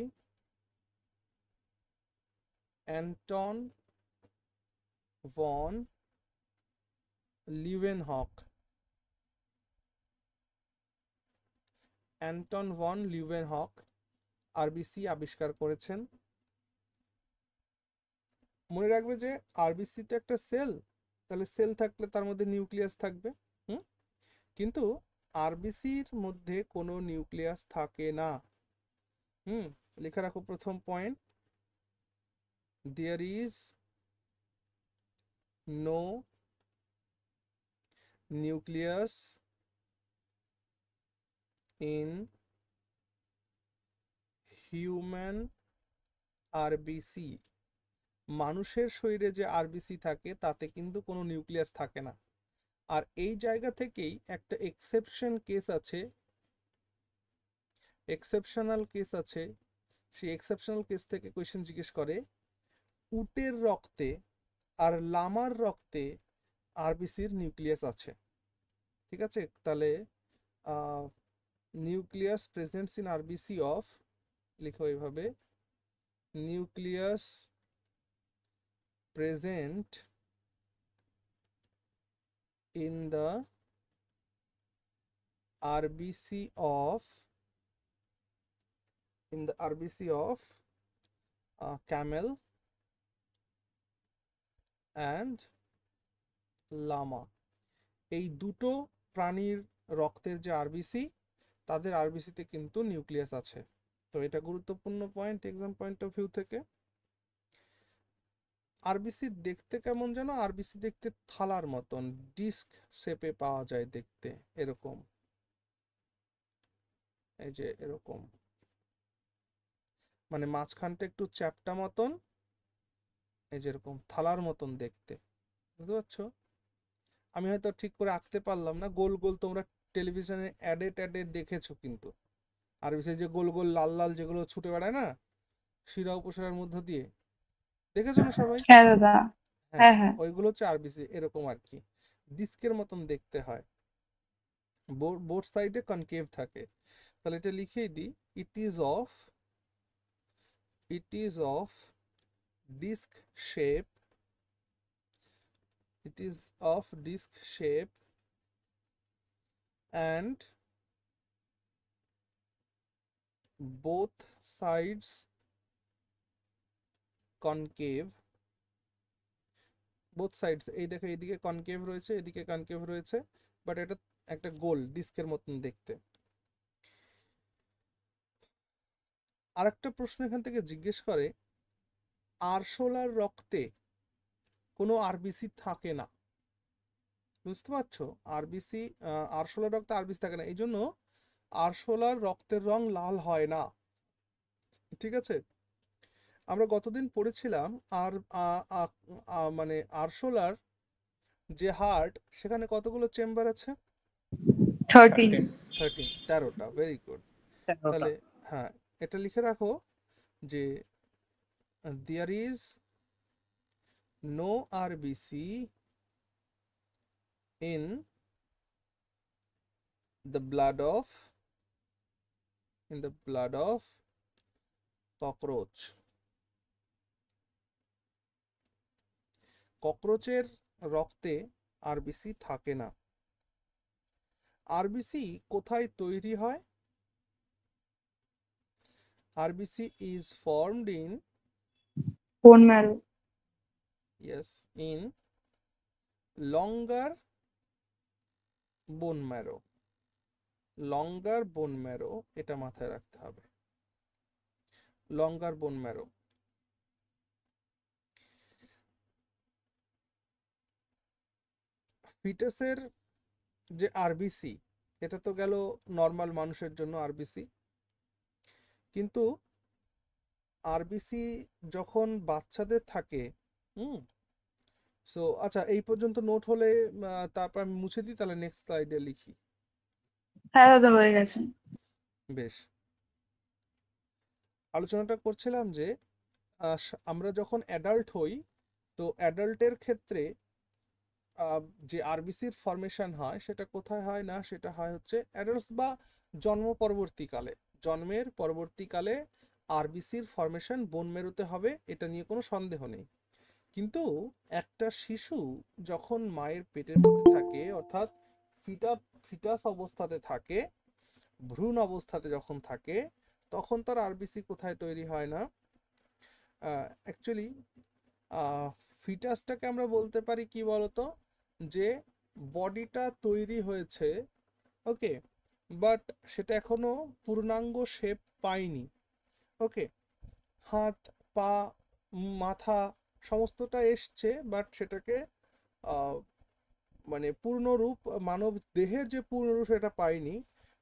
Anton van Leeuwenhoek. Anton van Leeuwenhoek RBC আবিষ্কার করেছেন। মনে রাখবে যে আরবিসি তো একটা সেল, তাহলে সেল থাকলে তার মধ্যে নিউক্লিয়াস থাকবে। হুম। কিন্তু আরবিসির মধ্যে কোনো নিউক্লিয়াস থাকে না। হুম। লিখে রাখো প্রথম point, there is no nucleus in human RBC. মানুষের শরীরে যে আরবিসি থাকে তাতে কিন্তু কোনো নিউক্লিয়াস থাকে না। আর এই জায়গা থেকেই একটা কেস আছে, এক্সেপশনাল কেস আছে। সেই এক্সেপশনাল কেস থেকে কোয়েশ্চেন জিজ্ঞেস করে, উটের রক্তে আর লামার রক্তে আরবিসির নিউক্লিয়াস আছে। ঠিক আছে, তাহলে nucleus presents in RBC of, লিখো এইভাবে, nucleus present in the RBC of camel and llama। এই দুটো প্রাণীর রক্তের যে আরবিসি, তাদের আরবিসিতে কিন্তু নিউক্লিয়াস আছে। তো এটা গুরুত্বপূর্ণ point exam point of view থেকে। আরবিসি দেখতে কেমন যেন? আরবিসি দেখতে থালার মতন, ডিস্ক শেপে পাওয়া যায় দেখতে, এরকম, এই যে এরকম, মানে মাঝখানটা একটু চ্যাপ্টা মতন, এই যেরকম থালার মতন দেখতে, বুঝতে পারছো? আমি হয়তো ঠিক করে আঁকতে পারলাম না, গোল গোল তোমরা টেলিভিশনে অ্যাডে দেখেছো কিন্তু, আর বিশেষ যে গোল গোল লাল লাল যেগুলো ছুটে বেড়ায় না শিরা উপশিরার মধ্য দিয়ে, দেখেছো না সবাই? হ্যাঁ দাদা। হ্যাঁ, হ্যাঁ হ্যাঁ। ওইগুলো হচ্ছে আরবিসি, এরকম আর কি, ডিস্কের মতন দেখতে হয়, বোথ সাইডে কনকেভ থাকে। তাহলে এটা লিখেই দিই, it is of disc shape, it is of disc shape and both sides concave, both sides, এই দেখো এইদিকে কনকেভ রয়েছে, এদিকে কনকেভ রয়েছে, বাট এটা একটা গোল ডিস্কের মতন দেখতে। আরেকটা প্রশ্ন এখান থেকে জিজ্ঞেস করে, আরশোলার রক্তে কোনো আরবিসি থাকে না, বুঝতে পারছো? আরবিসি, আরশোলার রক্তে আরবিসি থাকে না, এই জন্য আরশোলার রক্তের রং লাল হয় না, ঠিক আছে? আমরা গতদিন পড়েছিলাম আর মানে আরশোলার যে হার্ট, সেখানে কতগুলো চেম্বার আছে? 13। 13 13টা, ভেরি গুড। তাহলে হ্যাঁ, এটা লিখে রাখো যে there is no RBC in the blood of cockroach. ককরোচের রক্তে আরবিসি থাকে না। আরবিসি কোথায় তৈরি হয়? RBC is formed in, Bone marrow. yes, in longer bone marrow. Longer bone marrow, এটা মাথায় রাখতে হবে, লঙ্গার বোন ম্যারো। ফিটাসের যে আরবিসি, এটা তো গেল নর্মাল মানুষের জন্য আরবিসি, কিন্তু আরবিসি যখন বাচ্চাদের থাকে, সো আচ্ছা, এই পর্যন্ত নোট হলে তারপর আমি মুছে দিই, তাহলে নেক্সট স্লাইডে লিখি। হ্যাঁ দাদা হয়ে গেছে। বেশ, আলোচনাটা করছিলাম যে আমরা যখন অ্যাডাল্ট হই, তো অ্যাডাল্টের ক্ষেত্রে যে আরবিসির ফর্মেশন হয় সেটা কোথায় হয় না, সেটা হয় হচ্ছে অ্যাডাল্টস বা জন্ম পরবর্তীকালে, জন্মের পরবর্তীকালে আরবিসির ফর্মেশন বোন মেরুতে হবে, এটা নিয়ে কোনো সন্দেহ নেই। কিন্তু একটা শিশু যখন মায়ের পেটের মধ্যে থাকে, অর্থাৎ ফিটাস অবস্থাতে থাকে, ভ্রূণ অবস্থাতে যখন থাকে, তখন তার আরবিসি কোথায় তৈরি হয় না। অ্যাকচুয়ালি ফিটাসটাকে আমরা বলতে পারি কি বলতো, যে বডিটা তৈরি হয়েছে, ওকে, বাট সেটা এখনো পূর্ণাঙ্গ শেপ পায়নি, ওকে, হাত পা মাথা সমস্তটা এসছে, বাট সেটাকে মানে পূর্ণরূপ, মানব দেহের যে পূর্ণরূপ সেটা পায়নি।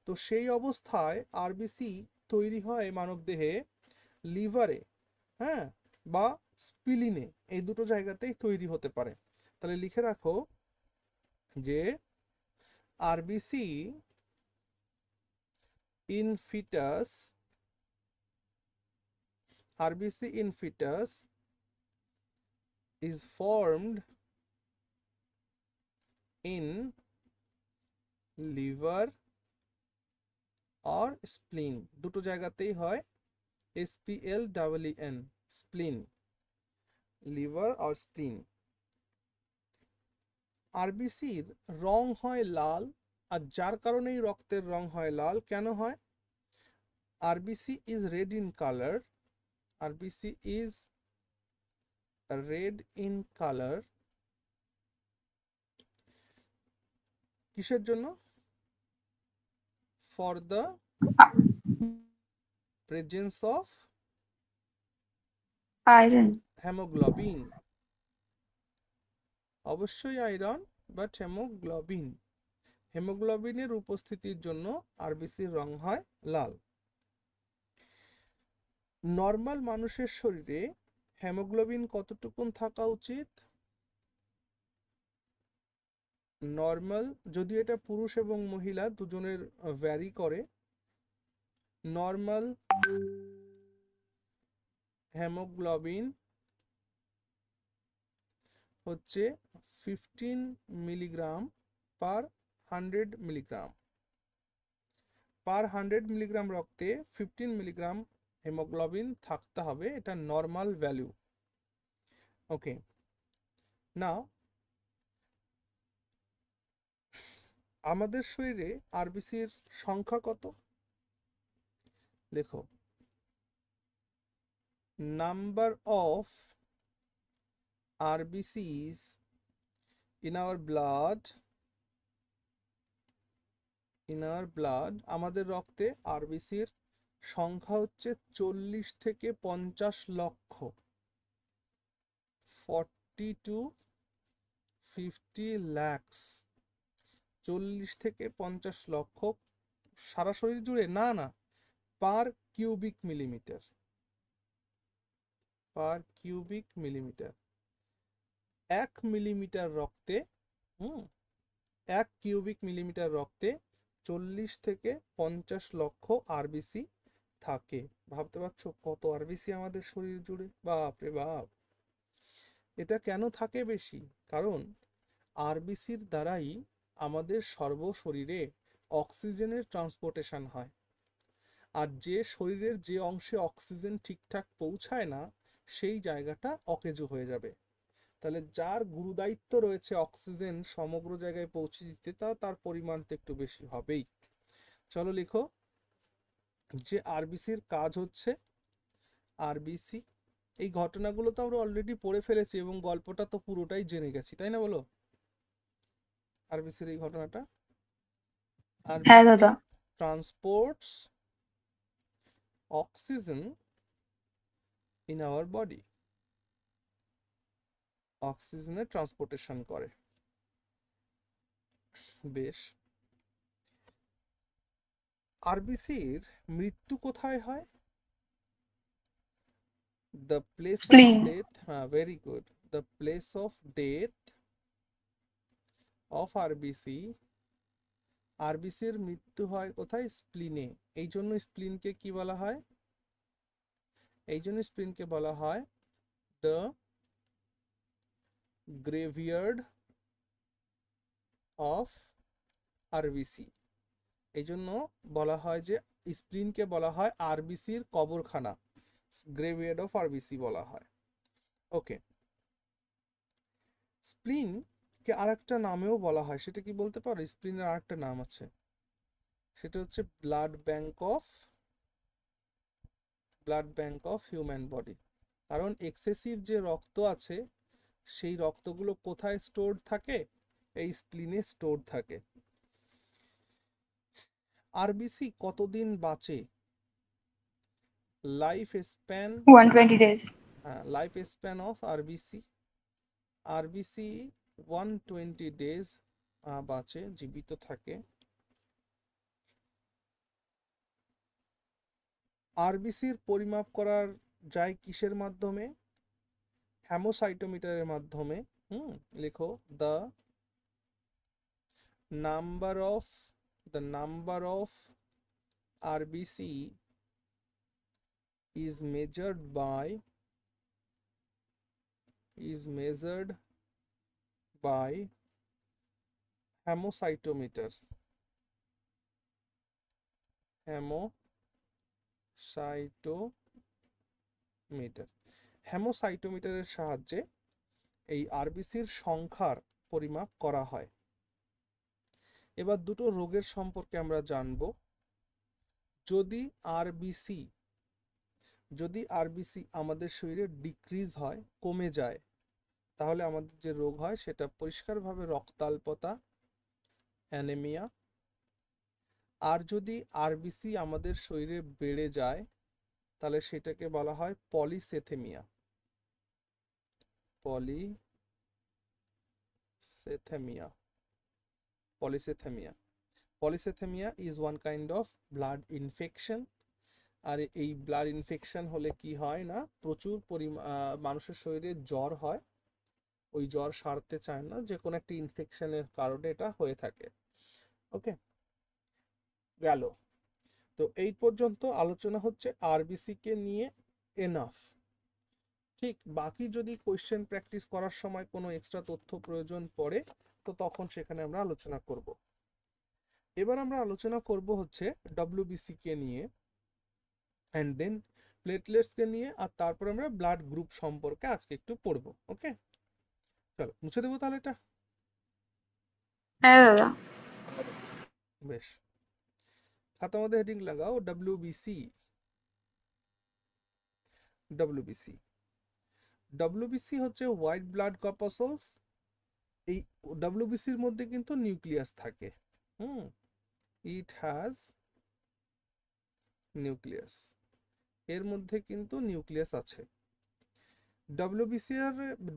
তো সেই অবস্থায় আরবিসি তৈরি হয় মানব দেহে লিভারে, হ্যাঁ, বা স্পিলিনে, এই দুটো জায়গাতেই তৈরি হতে পারে। তাহলে লিখে রাখো যে RBC in foetus, RBC in foetus is formed in liver or spleen, দুটো জায়গাতেই হয়, SPLEEN, স্প্লিন, লিভার আর স্প্লিন। আরবিসির রং হয় লাল, আর যার কারণেই রক্তের রং হয় লাল, কেন হয়? RBC is red in colour, RBC is red in colour, কিসের জন্য? For the presence of iron. Haemoglobin, অবশ্যই আয়রন, বাট হেমোগ্লোবিন, হেমোগ্লোবিনের উপস্থিতির জন্য আরবিসির রং হয় লাল। নর্মাল মানুষের শরীরে হেমোগ্লোবিন কতটুকুন থাকা উচিত? নর্মাল, যদিও এটা পুরুষ এবং মহিলা দুজনের ভ্যারি করে, নর্মাল হেমোগ্লোবিন হচ্ছে 15 মিলিগ্রাম পার 100 মিলিগ্রাম, পার 100 মিলিগ্রাম রক্তে 15 মিলিগ্রাম হেমোগ্লোবিন থাকতে হবে, এটা নর্মাল ভ্যালু, ওকে। নাও আমাদের শরীরে আরবিসির সংখ্যা কত? লেখো number of RBCs in our blood আমাদের রক্তে আরবিসির সংখ্যা হচ্ছে 40 থেকে 50 লক্ষ, 40 to 50 lakhs, 40 থেকে 50 লক্ষ সারা শরীর জুড়ে, না না, per cubic millimetre, per cubic millimetre. 1 millimetre রক্তে 1 কিউবিক মিলিমিটার রক্তে 40 থেকে 50 লক্ষ আরবিসি থাকে। ভাবতে পারছো কত আরবিসি আমাদের শরীর জুড়ে? বাপ রে বাপ। এটা কেন থাকে বেশি? কারণ আরবিসির দ্বারাই আমাদের শরীরে অক্সিজেনের ট্রান্সপোর্টেশন হয়। আর যে শরীরের যে অংশে অক্সিজেন ঠিকঠাক পৌঁছায় না সেই জায়গাটা অকেজো হয়ে যাবে। তাহলে যার গুরুদায়িত্ব রয়েছে অক্সিজেন সমগ্র জায়গায় পৌঁছে দিতে, তার পরিমাণ তো একটু বেশি হবেই। চলো লিখো যে আরবিসির কাজ হচ্ছে, আরবিসি, এই ঘটনাগুলো তো আমরা অলরেডি পড়ে ফেলেছি এবং গল্পটা তো পুরোটাই জেনে গেছি, তাই না বলো? আরবিসির এই ঘটনাটা, হ্যাঁ আরবিসি দাদা। Transports oxygen in our body, অক্সিজেনের ট্রান্সপোর্টেশন করে। বেশ, আরবিসির মৃত্যু কোথায় হয়? The place of Spleen. death, very good. The place of death of আরবিসির মৃত্যু হয় কোথায়? স্প্লিনে। এই জন্য স্প্লিনকে কি বলা হয়? এই জন্য স্প্লিনকে বলা হয় দ্য গ্রেভিয়ার্ড অফ আরবিসি। এই জন্য বলা হয় যে স্প্লিনকে বলা হয় আরবিসির কবরখানা, গ্রেভিয়ার্ড অফ আরবিসি বলা হয়। ওকে, স্প্লিন কে আরেকটা নামেও বলা হয়, সেটা কি বলতে পারো? স্প্লিনের আরেকটা নাম আছে, সেটা হচ্ছে blood bank of human body. কারণ এক্সেসিভ যে রক্ত আছে সেই রক্তগুলো কোথায় স্টোরড থাকে? এই স্প্লিনে স্টোরড থাকে। আরবিসি কতদিন বাঁচে? Life span 120 days. Life span of RBC 120 days বাঁচে, জীবিত থাকে। আরবিসির পরিমাপ করার যায় কিসের মাধ্যমে? হেমোসাইটোমিটারের মাধ্যমে। লেখো the number of RBC is measured by hemocytometer. হেমোসাইটোমিটারের সাহায্যে এই আরবিসির সংখ্যার পরিমাপ করা হয়। এবার দুটো রোগের সম্পর্কে আমরা জানব। যদি আরবিসি আমাদের শরীরে ডিক্রিজ হয়, কমে যায়, তাহলে আমাদের যে রোগ হয় সেটা পরিষ্কারভাবে রক্তাল্পতা, অ্যানেমিয়া। আর যদি আরবিসি আমাদের শরীরে বেড়ে যায় তাহলে সেটাকে বলা হয় polycythemia. Polycythemia is one kind of blood infection. আর এই ব্লাড ইনফেকশন হলে কি হয় না, প্রচুর মানুষের শরীরে জ্বর হয়, ওই জ্বর সারতে চায় না, যে কোনো একটা ইনফেকশনের কারণে এটা হয়ে থাকে। ওকে, গেল। তো এই পর্যন্ত আলোচনা হচ্ছে আরবিসি কে নিয়ে, এনাফ। ঠিক, বাকি যদি কোয়েশ্চেন প্র্যাকটিস করার সময় কোনো এক্সট্রা তথ্য প্রয়োজন পড়ে তো তখন সেখানে আমরা আলোচনা করব। এবার আমরা আলোচনা করব হচ্ছে ডব্লিউবিসি কে নিয়ে, অ্যান্ড দেন প্লেটলেটস কে নিয়ে, আর তারপর আমরা ব্লাড গ্রুপ সম্পর্কে আজকে একটু পড়বো। ওকে, চলো মুছে দেবো তাহলে এটা। হ্যাঁ দাদা। বেশ, খাতার মধ্যে হেডিং লাগাও ডব্লিউবিসি। ডব্লিউবিসি। ডব্লিউবিসি হচ্ছে হোয়াইট ব্লাড কর্পাসলস। এই ডব্লিউবিসির মধ্যে কিন্তু নিউক্লিয়াস থাকে। ইট হ্যাজ নিউক্লিয়াস, এর মধ্যে কিন্তু নিউক্লিয়াস আছে।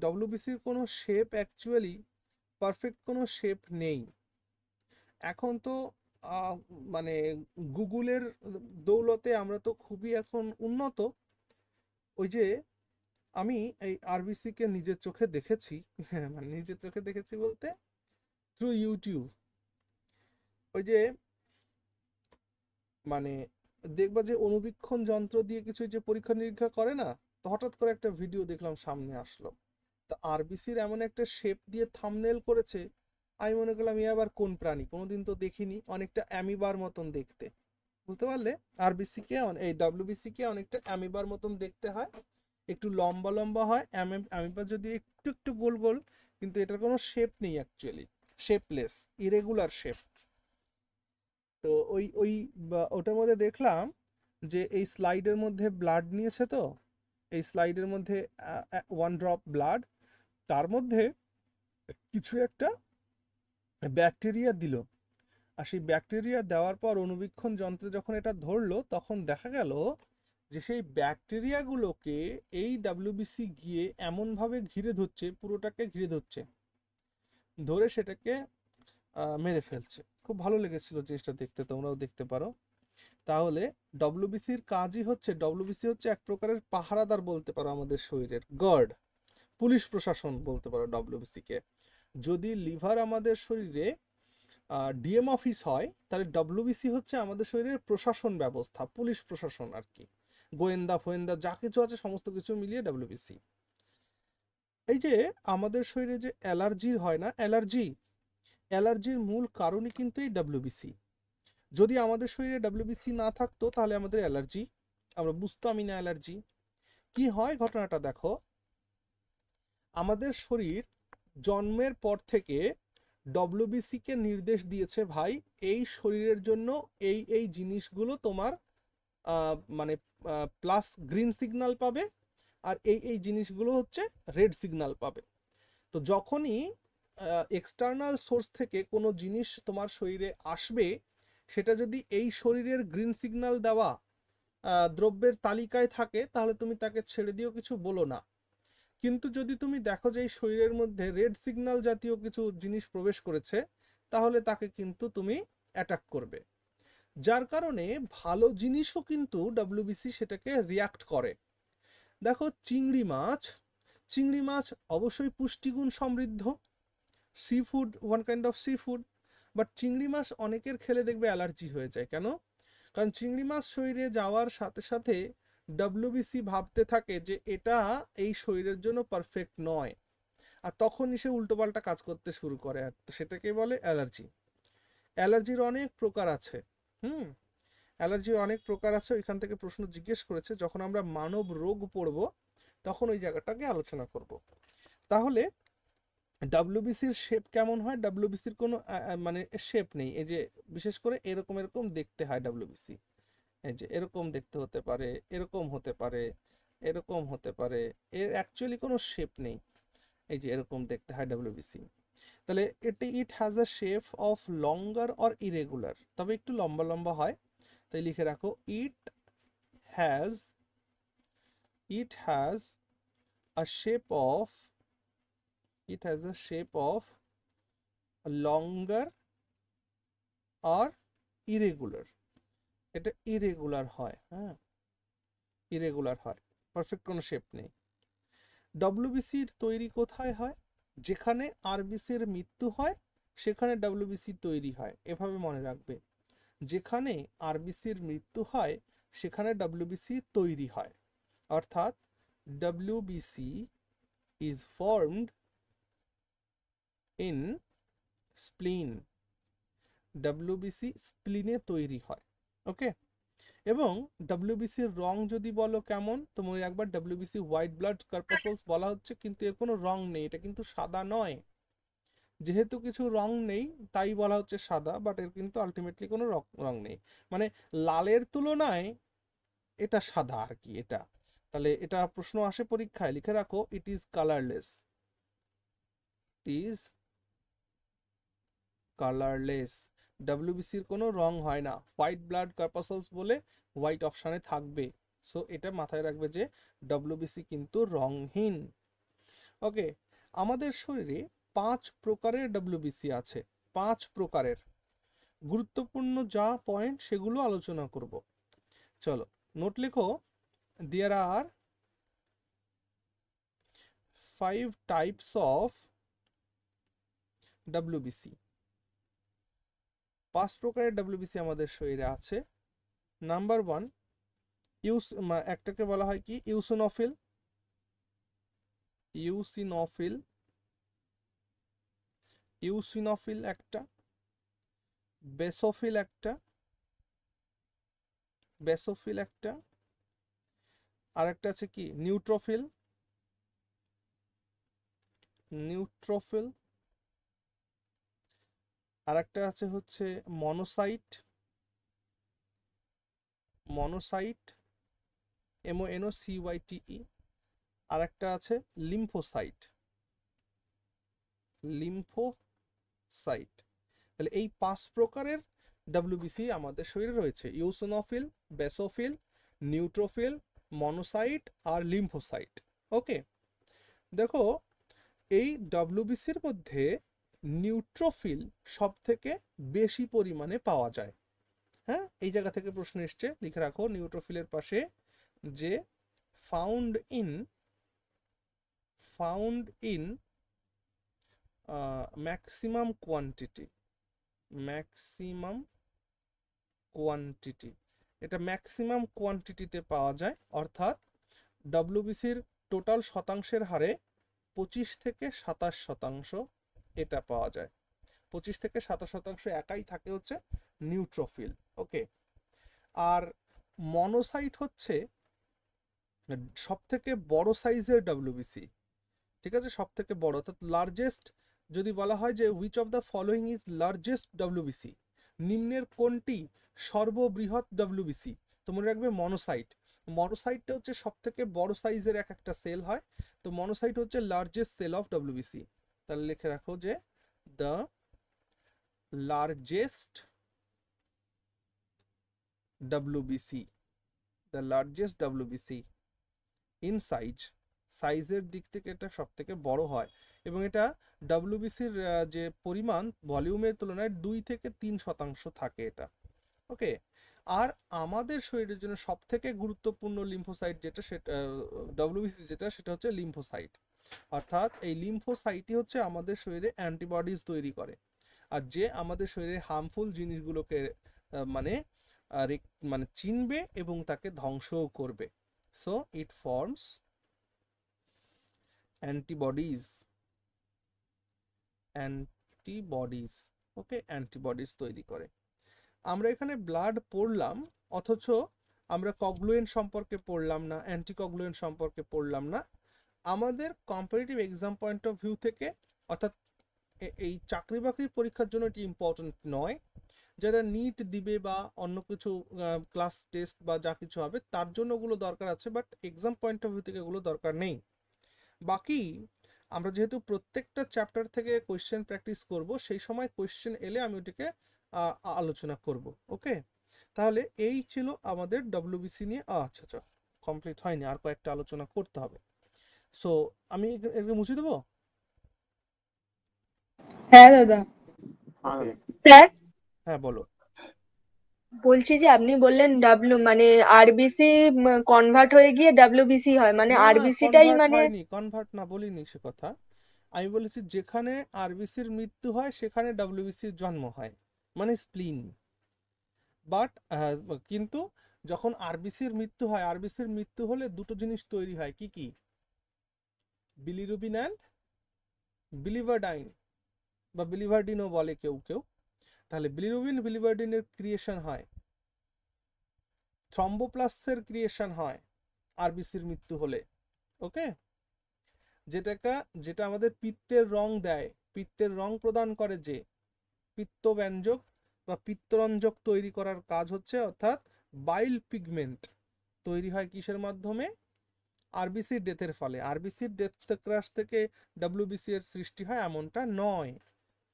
ডব্লিউবিসির কোনো শেপ অ্যাকচুয়ালি পারফেক্ট কোনো শেপ নেই। এখন তো মানে গুগলের দৌলতে আমরা তো খুবই এখন উন্নত। ওই যে আমি এই আরবিসিকে নিজের চোখে দেখেছি, মানে নিজের চোখে দেখেছি বলতে থ্রু ইউটিউব। ওই যে মানে দেখবা যে অনুবীক্ষণ যন্ত্র দিয়ে কিছু যে পরীক্ষা নিরীক্ষা করে না, তো হঠাৎ করে একটা ভিডিও দেখলাম সামনে আসলো, তা আরবিসির এমন একটা শেপ দিয়ে থাম্বনেল করেছে, আমি মনে করলাম এ আবার কোন প্রাণী, কোনোদিন তো দেখিনি, অনেকটা অ্যামিবার মতন দেখতে। বুঝতে পারলে? আরবিসিকে এই ডব্লিউবিসিকে অনেকটা অ্যামিবার মতন দেখতে হয়, একটু লম্বা লম্বা হয়। অ্যামিবা যদি একটু একটু গোল গোল, কিন্তু এটার কোনো শেপ নেই অ্যাকচুয়ালি, শেপলেস, ইরেগুলার শেপ। তো ওটার মধ্যে দেখলাম যে এই স্লাইডের মধ্যে ব্লাড নিয়েছে, তো এই স্লাইডের মধ্যে 1 ড্রপ ব্লাড, তার মধ্যে কিছু একটা ব্যাকটেরিয়া দিল, আর সেই ব্যাকটেরিয়া দেওয়ার পর অনুবীক্ষণ যন্ত্রে যখন এটা ধরলো, তখন দেখা গেল যে সেই ব্যাকটেরিয়াগুলোকে এই ডব্লিউবিসি গিয়ে এমনভাবে ঘিরে ধরছে, পুরোটাকে ঘিরে ধরছে, ধরে সেটাকে মেরে ফেলছে। খুব ভালো লেগেছিল জিনিসটা দেখতে, তোমরাও দেখতে পারো। তাহলে ডব্লিউবিসির কাজই হচ্ছে, ডব্লিউবিসি হচ্ছে এক প্রকারের পাহারাদার বলতে পারো আমাদের শরীরের, গার্ড, পুলিশ প্রশাসন বলতে পারো ডব্লিউবিসিকে। যদি লিভার আমাদের শরীরে ডিএম অফিস হয়, তাহলে ডব্লিউবিসি হচ্ছে আমাদের শরীরের প্রশাসন ব্যবস্থা, পুলিশ প্রশাসন আর কি, গোয়েন্দা ফোয়েন্দা যা কিছু আছে সমস্ত কিছু মিলিয়ে ডব্লিউবিসি। এই যে আমাদের শরীরে যে অ্যালার্জি হয় না, অ্যালার্জির মূল কারণই কিন্তু এই ডব্লিউবিসি। যদি আমাদের শরীরে ডব্লিউবিসি না থাকতো তাহলে আমাদের অ্যালার্জি, আমরা বুঝতামই না অ্যালার্জি কি হয়। ঘটনাটা দেখো, আমাদের শরীর জন্মের পর থেকে ডব্লিউবিসি কে নির্দেশ দিয়েছে, ভাই এই শরীরের জন্য এই এই জিনিসগুলো তোমার মানে প্লাস গ্রিন সিগন্যাল পাবে, আর এই এই জিনিসগুলো হচ্ছে রেড সিগন্যাল পাবে। তো যখনই এক্সটার্নাল সোর্স থেকে কোনো জিনিস তোমার শরীরে আসবে, সেটা যদি এই শরীরের গ্রিন সিগন্যাল দেওয়া দ্রব্যের তালিকায় থাকে, তাহলে তুমি তাকে ছেড়ে দিও, কিছু বলো না। কিন্তু যদি তুমি দেখো যে এই শরীরের মধ্যে রেড সিগন্যাল জাতীয় কিছু জিনিস প্রবেশ করেছে, তাহলে তাকে কিন্তু তুমি অ্যাটাক করবে। যার কারণে ভালো জিনিসও কিন্তু ডব্লিউবিসি সেটাকে রিয়াক্ট করে। দেখো চিংড়ি মাছ অবশ্যই পুষ্টিগুণ সমৃদ্ধ, sea food, one kind of sea food, but চিংড়ি মাছ অনেকের খেলে দেখবে অ্যালার্জি হয়ে যায়। কেন? কারণ চিংড়ি মাছ শরীরে যাওয়ার সাথে সাথে ডব্লিউবিসি ভাবতে থাকে যে এটা এই শরীরের জন্য পারফেক্ট নয়, আর তখনই সে উল্টোপাল্টা কাজ করতে শুরু করে, আর সেটাকে বলে অ্যালার্জি। অ্যালার্জির অনেক প্রকার আছে। অ্যালার্জির অনেক প্রকার আছে, ওইখান থেকে প্রশ্ন জিজ্ঞেস করেছে, যখন আমরা মানব রোগ পড়ব তখন ওই জায়গাটাকে আলোচনা করব। তাহলে ডব্লিউবিসির শেপ কেমন হয়? ডব্লিউবিসির কোনো মানে শেপ নেই। এই যে বিশেষ করে এরকম এরকম দেখতে হয় ডব্লিউবিসি, এই যে এরকম দেখতে হতে পারে, এরকম হতে পারে, এরকম হতে পারে, এর অ্যাকচুয়ালি কোনো শেপ নেই। এই যে এরকম দেখতে হয় ডব্লিউবিসি। তাহলে it has a shape of longer or irregular, তবে একটু লম্বা লম্বা হয়। তাই লিখে রাখো, has a shape of longer আর ইরেগুলার। এটা ইরেগুলার হয়, ইরেগুলার হয়, পারফেক্ট কোনো শেপ নেই। ডব্লিউবিসির তৈরি কোথায় হয়? যেখানে আরবিসির মৃত্যু হয় সেখানে ডব্লিউবিসি তৈরি হয়, এভাবে মনে রাখবে। যেখানে আরবিসির মৃত্যু হয় সেখানে ডব্লিউবিসি তৈরি হয়, অর্থাৎ WBC is formed in spleen. WBC স্প্লিনে তৈরি হয়, ওকে। এবং ডব্লিউবিসির রং যদি বলো কেমন, তো মনে রাখবার ডব্লিউবিসি হোয়াইট ব্লাড কর্পাসলস বলা হচ্ছে, কিন্তু এর কোনো রং নেই, এটা কিন্তু সাদা নয়। যেহেতু কিছু রং নেই তাই বলা হচ্ছে সাদা, বাট এর কিন্তু আলটিমেটলি কোনো রং নেই, মানে লালের তুলনায় এটা সাদা আর কি, এটা। তাহলে এটা প্রশ্ন আসে পরীক্ষায়, লিখে রাখো it is colourless, is colourless. ডাব্লিউবিসির কোনো রং হয় না, হোয়াইট ব্লাড কর্পাসলস বলে হোয়াইট অপশানে থাকবে। সো এটা মাথায় রাখবে যে ডাব্লিউবিসি কিন্তু রংহীন। ওকে, আমাদের শরীরে 5 প্রকারের ডাব্লিউবিসি আছে, 5 প্রকারের। গুরুত্বপূর্ণ যা পয়েন্ট সেগুলো আলোচনা করব। চলো নোট লেখো, দেয়ার আর 5 টাইপস অফ ডাব্লিউবিসি। 5 প্রকারের ডাব্লিউবিসি আমাদের শরীরে আছে। নাম্বার 1, একটাকে বলা হয় কি ইউসিনোফিল, ইউসিনোফিল, ইউসিনোফিল একটা, বেসোফিল একটা, বেসোফিল একটা, আর একটা আছে কি নিউট্রোফিল, নিউট্রোফিল, আর একটা আছে হচ্ছে মনোসাইট, মনোসাইট, MONOCYTE, আর একটা আছে লিম্ফোসাইট, লিম্ফোসাইট। তাহলে এই 5 প্রকারের ডাব্লিউবিসি আমাদের শরীরে রয়েছে, ইউসিনোফিল, বেসোফিল, নিউট্রোফিল, মনোসাইট আর লিম্ফোসাইট। ওকে, দেখো এই ডাব্লিউবিসির মধ্যে নিউট্রোফিল সব থেকে বেশি পরিমাণে পাওয়া যায়। হ্যাঁ, এই জায়গা থেকে প্রশ্ন এসছে, লিখে রাখো নিউট্রোফিলের পাশে যে found in maximum quantity, maximum quantity, এটা ম্যাক্সিমাম কোয়ান্টিটিতে পাওয়া যায়, অর্থাৎ ডাব্লিউবিসির টোটাল শতাংশের হারে 25 থেকে 27% এটা পাওয়া যায়। 25 থেকে 27% একাই থাকে হচ্ছে নিউট্রোফিল। ওকে, আর মনোসাইট হচ্ছে সব থেকে বড় সাইজের ডাব্লিউবিসি, ঠিক আছে, সব থেকে বড়, অর্থাৎ লার্জেস্ট। যদি বলা হয় যে which of the following is largest WBC, নিম্নের কোনটি সর্ববৃহৎ ডাব্লিউবিসি, তো মনে রাখবে মনোসাইট। মনোসাইটটা হচ্ছে সব থেকে বড় সাইজের একটা সেল হয়, তো মনোসাইট হচ্ছে লার্জেস্ট সেল অফ ডাব্লিউবিসি। তাহলে লিখে রাখো যে the largest WBC, the largest WBC in size, সাইজের দিক থেকে এটা সব থেকে বড় হয়, এবং এটা ডাব্লিউবিসির যে পরিমাণ ভলিউমের তুলনায় 2 থেকে 3% থাকে এটা। ওকে, আর আমাদের শরীরের জন্য সব থেকে গুরুত্বপূর্ণ লিম্ফোসাইট যেটা, সেটা ডাব্লিউবিসি যেটা, সেটা হচ্ছে লিম্ফোসাইট। অর্থাৎ এই লিম্ফোসাইটই হচ্ছে আমাদের শরীরে অ্যান্টিবডিজ তৈরি করে, আর যে আমাদের শরীরে হার্মফুল জিনিসগুলোকে মানে চিনবে এবং তাকে ধ্বংসও করবে। So it forms antibodies, antibodies. Okay, antibodies তৈরি করে। আমরা এখানে ব্লাড পড়লাম, অথচ আমরা কগলুয়েন্ট সম্পর্কে পড়লাম না, অ্যান্টিকগলুয়েন্ট সম্পর্কে পড়লাম না। আমাদের comparative exam point of view থেকে, অর্থাৎ এই চাকরি বাকরির পরীক্ষার জন্য এটি ইম্পর্টেন্ট নয়, যারা নিট দিবে বা অন্য কিছু ক্লাস টেস্ট বা যা কিছু হবে তার জন্য ওগুলো দরকার আছে, but exam point of view থেকে এগুলো দরকার নেই। বাকি আমরা যেহেতু প্রত্যেকটা চ্যাপ্টার থেকে কোয়েশ্চেন প্র্যাকটিস করব, সেই সময় কোয়েশ্চেন এলে আমি ওটিকে আলোচনা করব। ওকে, তাহলে এই ছিল আমাদের ডাব্লিউবিসি নিয়ে। আচ্ছা আচ্ছা, কমপ্লিট হয়নি, আর কয়েকটা আলোচনা করতে হবে। সো আমি এগুলো মুছে দেবো। হ্যাঁ দাদা। ওকে, স্যার হ্যাঁ বলো। বলছি যে আপনি বললেন মানে আরবিসি কনভার্ট হয়ে গিয়ে ডাব্লিউবিসি হয়, মানে না না, আরবিসিটাই কনভার্ট মানে হয়নি, কনভার্ট না বলিনি সে কথা। আমি বলেছি যেখানে আরবিসির মৃত্যু হয় সেখানে ডাব্লিউবিসির জন্ম হয়, মানে স্প্লিন। বাট কিন্তু যখন আরবিসির মৃত্যু হয়, আরবিসির মৃত্যু হলে দুটো জিনিস তৈরি হয়, কি কি? বিলিরুবিন অ্যান্ড বিলিভারডাইন, বা বিলিভারডিনও বলে কেউ কেউ। তাহলে বিলিরুবিন বিলিভারডিনের ক্রিয়েশন হয়, থ্রম্বোপ্লাস্টের ক্রিয়েশন হয় আরবিসির মৃত্যু হলে। ওকে, যেটা আমাদের পিত্তের রং দেয়, পিত্তের রং প্রদান করে, যে পিত্তব্যঞ্জক বা পিত্তরঞ্জক তৈরি করার কাজ হচ্ছে, অর্থাৎ বাইল পিগমেন্ট তৈরি হয় কিসের মাধ্যমে? আরবিসির ডেথের ফলে। আরবিসির ডেথ ক্রাশ থেকে ডাব্লিউবিসি এর সৃষ্টি হয় এমনটা নয়।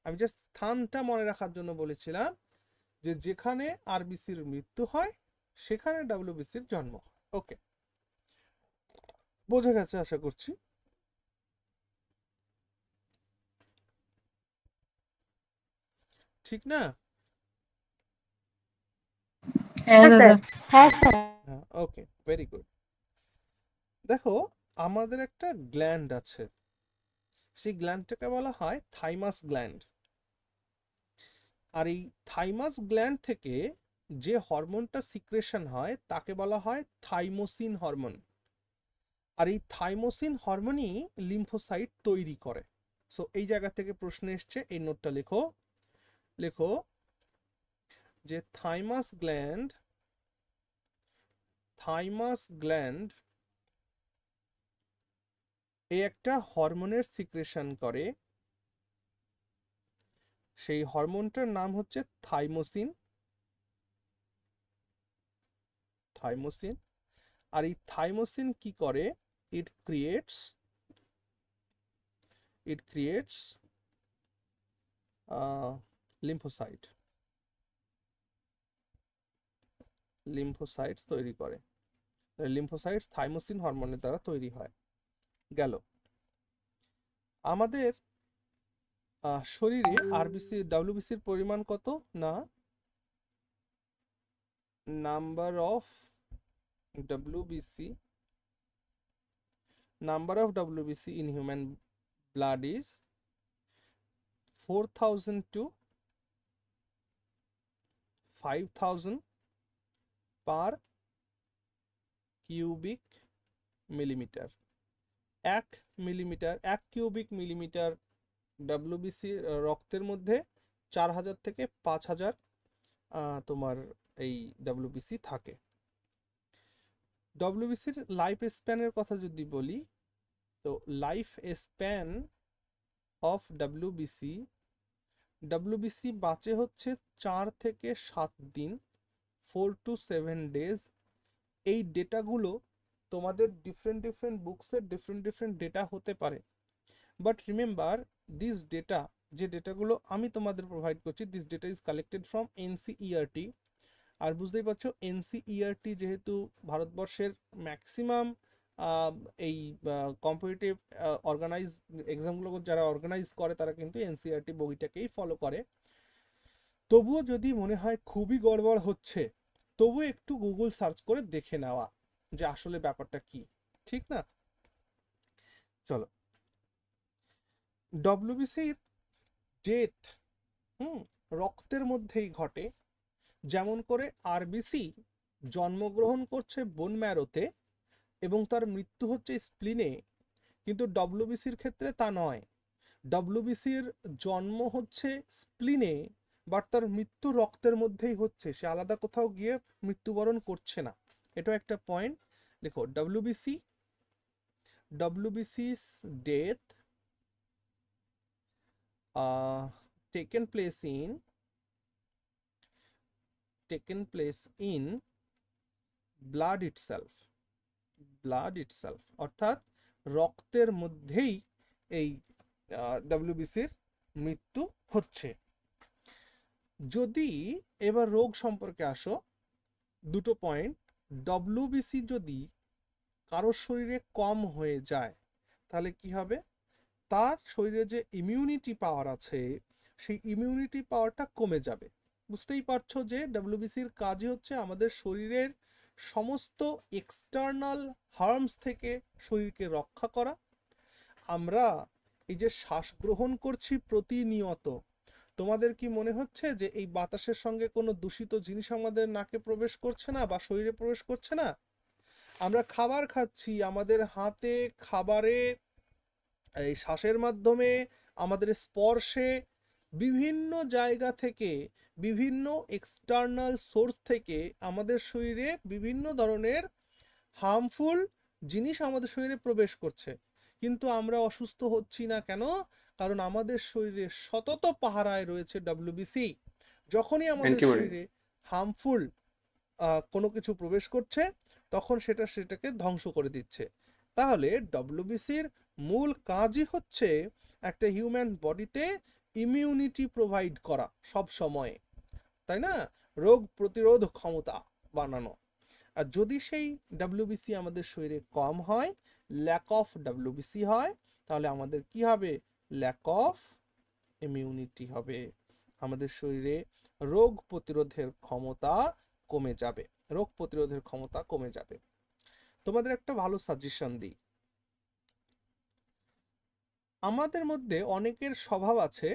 আমি জাস্ট স্থানটা মনে রাখার জন্য বলেছিলাম যে যেখানে আরবিসির মৃত্যু হয় সেখানে ডাব্লিউবিসির জন্ম হয়। ওকে, বোঝা গেছে আশা করছি। ঠিক না? হ্যাঁ দাদা। হ্যাঁ স্যার। হ্যাঁ, ওকে, ভেরি গুড। দেখো, আমাদের একটা গ্ল্যান্ড আছে, সেই গ্ল্যান্ডটাকে বলা হয় থাইমাস গ্ল্যান্ড। আর এই থাইমাস গ্ল্যান্ড থেকে যে হরমোনটা সিক্রেশন হয় তাকে বলা হয় থাইমোসিন হরমোন। আর এই থাইমোসিন হরমোনই লিম্ফোসাইট তৈরি করে। সো এই জায়গা থেকে প্রশ্ন এসছে, এই নোটটা লেখো। লেখো যে থাইমাস গ্ল্যান্ড এই একটা হরমোনের সিক্রেশন করে, সেই হরমোনটার নাম হচ্ছে থাইমোসিন। আর এই থাইমোসিন কি করে? ইট ক্রিয়েটস লিম্ফোসাইটস তৈরি করে। লিম্ফোসাইটস থাইমোসিন হরমোনের দ্বারা তৈরি হয়। গেল। আমাদের শরীরে ডাব্লিউবিসির পরিমাণ কত? না, number of WBC in human blood is 4000 to 5000 per cubic millimeter। 1 cubic millimetre WBC রক্তের মধ্যে 4000 থেকে 5000 তোমার এই ডাব্লিউবিসি থাকে। ডাব্লিউবিসির লাইফ স্প্যানের কথা যদি বলি, তো লাইফ স্প্যান অফ ডাব্লিউবিসি বাঁচে হচ্ছে 4 থেকে 7 দিন, 4 to 7 days। এই ডেটাগুলো তোমাদের ডিফারেন্ট বুকসের ডিফারেন্ট ডেটা হতে পারে, বাট রিমেম্বার দিস ডেটা, যে ডেটাগুলো আমি তোমাদের প্রোভাইড করছি, this data is collected from NCERT. আর বুঝতেই পারছো এনসিইআরটি যেহেতু ভারতবর্ষের ম্যাক্সিমাম এই কম্পিটিটিভ অর্গানাইজ এক্সামগুলো যারা অর্গানাইজ করে তারা কিন্তু এনসিইআরটি বইটাকেই ফলো করে। তবুও যদি মনে হয় খুবই গড়বড় হচ্ছে, তবুও একটু গুগল সার্চ করে দেখে নেওয়া যে আসলে ব্যাপারটা কি, ঠিক না? চলো, ডব্লিউবিসির ডেথ রক্তের মধ্যেই ঘটে। যেমন করে আরবিসি জন্মগ্রহণ করছে বোন ম্যারোতে এবং তার মৃত্যু হচ্ছে স্প্লিনে, কিন্তু ডব্লিউবিসির ক্ষেত্রে তা নয়। ডব্লিউবিসির জন্ম হচ্ছে স্প্লিনে, বাট তার মৃত্যু রক্তের মধ্যেই হচ্ছে, সে আলাদা কোথাও গিয়ে মৃত্যুবরণ করছে না। এটাও একটা পয়েন্ট। দেখো, ডব্লিউবিসি's death taken place in blood itself, অর্থাৎ রক্তের মধ্যেই এই ডব্লিউবিসির মৃত্যু হচ্ছে। যদি এবার রোগ সম্পর্কে আসো, দুটো পয়েন্ট। ডব্লিউবিসি যদি কারোর শরীরে কম হয়ে যায় তাহলে কি হবে? তার শরীরে যে ইমিউনিটি পাওয়ার আছে সেই ইমিউনিটি পাওয়ারটা কমে যাবে। বুঝতেই পারছো যে ডব্লিউবিসির কাজই হচ্ছে আমাদের শরীরের সমস্ত এক্সটার্নাল হার্মস থেকে শরীরকে রক্ষা করা। আমরা এই যে শ্বাস গ্রহণ করছি প্রতিনিয়ত, তোমাদের কি মনে হচ্ছে যে এই বাতাসের সঙ্গে কোনো দূষিত জিনিস আমাদের নাকে প্রবেশ করছে না বা শরীরে প্রবেশ করছে না? আমরা খাবার খাচ্ছি, আমাদের হাতে, খাবারে, এই শ্বাসের মাধ্যমে, আমাদের স্পর্শে, বিভিন্ন জায়গা থেকে, বিভিন্ন এক্সটার্নাল সোর্স থেকে আমাদের শরীরে বিভিন্ন ধরনের হার্মফুল জিনিস আমাদের শরীরে প্রবেশ করছে, কিন্তু আমরা অসুস্থ হচ্ছি না কেন? কারণ আমাদের শরীরে সতত পাহারায় রয়েছে ডব্লিউবিসি। যখনই আমাদের শরীরে হার্মফুল কোনো কিছু প্রবেশ করছে তখন সেটাকে ধ্বংস করে দিচ্ছে। তাহলে ডব্লিউবিসির মূল কাজই হচ্ছে একটা হিউম্যান বডিতে ইমিউনিটি প্রোভাইড করা সব সময়, তাই না, রোগ প্রতিরোধ ক্ষমতা বানানো। আর যদি সেই ডব্লিউবিসি আমাদের শরীরে কম হয়, ল্যাক অফ ডব্লিউবিসি হয়, তাহলে আমাদের কি হবে, ল্যাক অফ ইমিউনিটি হবে, আমাদের শরীরে রোগ প্রতিরোধের ক্ষমতা কমে যাবে, রোগ প্রতিরোধের ক্ষমতা কমে যাবে। তোমাদের একটা ভালো সাজেশন দিই, আমাদের মধ্যে অনেকের স্বভাব আছে,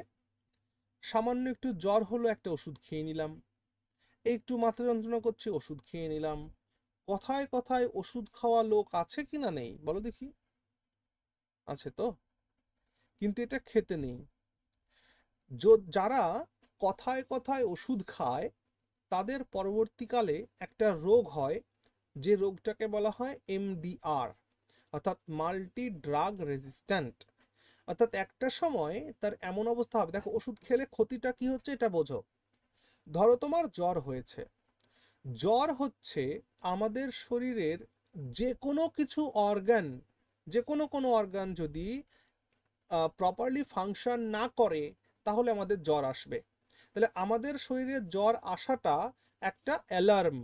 সামান্য একটু জ্বর হলো একটা ওষুধ খেয়ে নিলাম, একটু মাথা যন্ত্রণা করছে ওষুধ খেয়ে নিলাম। কথায় কথায় ওষুধ খাওয়া লোক আছে কিনা নেই বলো দেখি, আছে তো, কিন্তু এটা খেতে নেই। যারা কথায় কথায় ওষুধ খায় তাদের পরবর্তীকালে একটা রোগ হয়, যে রোগটাকে বলা হয় এমডিআর, অর্থাৎ মাল্টি ড্রাগ রেজিস্ট্যান্ট। অর্থাৎ একটা সময় তার এমন অবস্থা হবে, দেখো ওষুধ খেলে ক্ষতিটা কি হচ্ছে এটা বোঝো। ধরো তোমার জ্বর হয়েছে, জ্বর হচ্ছে আমাদের শরীরের যে কোনো কিছু অর্গান, যে কোনো অর্গান যদি প্রপারলি ফাংশন না করে তাহলে আমাদের জ্বর আসবে। তাহলে আমাদের শরীরে জ্বর আসাটা একটা অ্যালার্ম,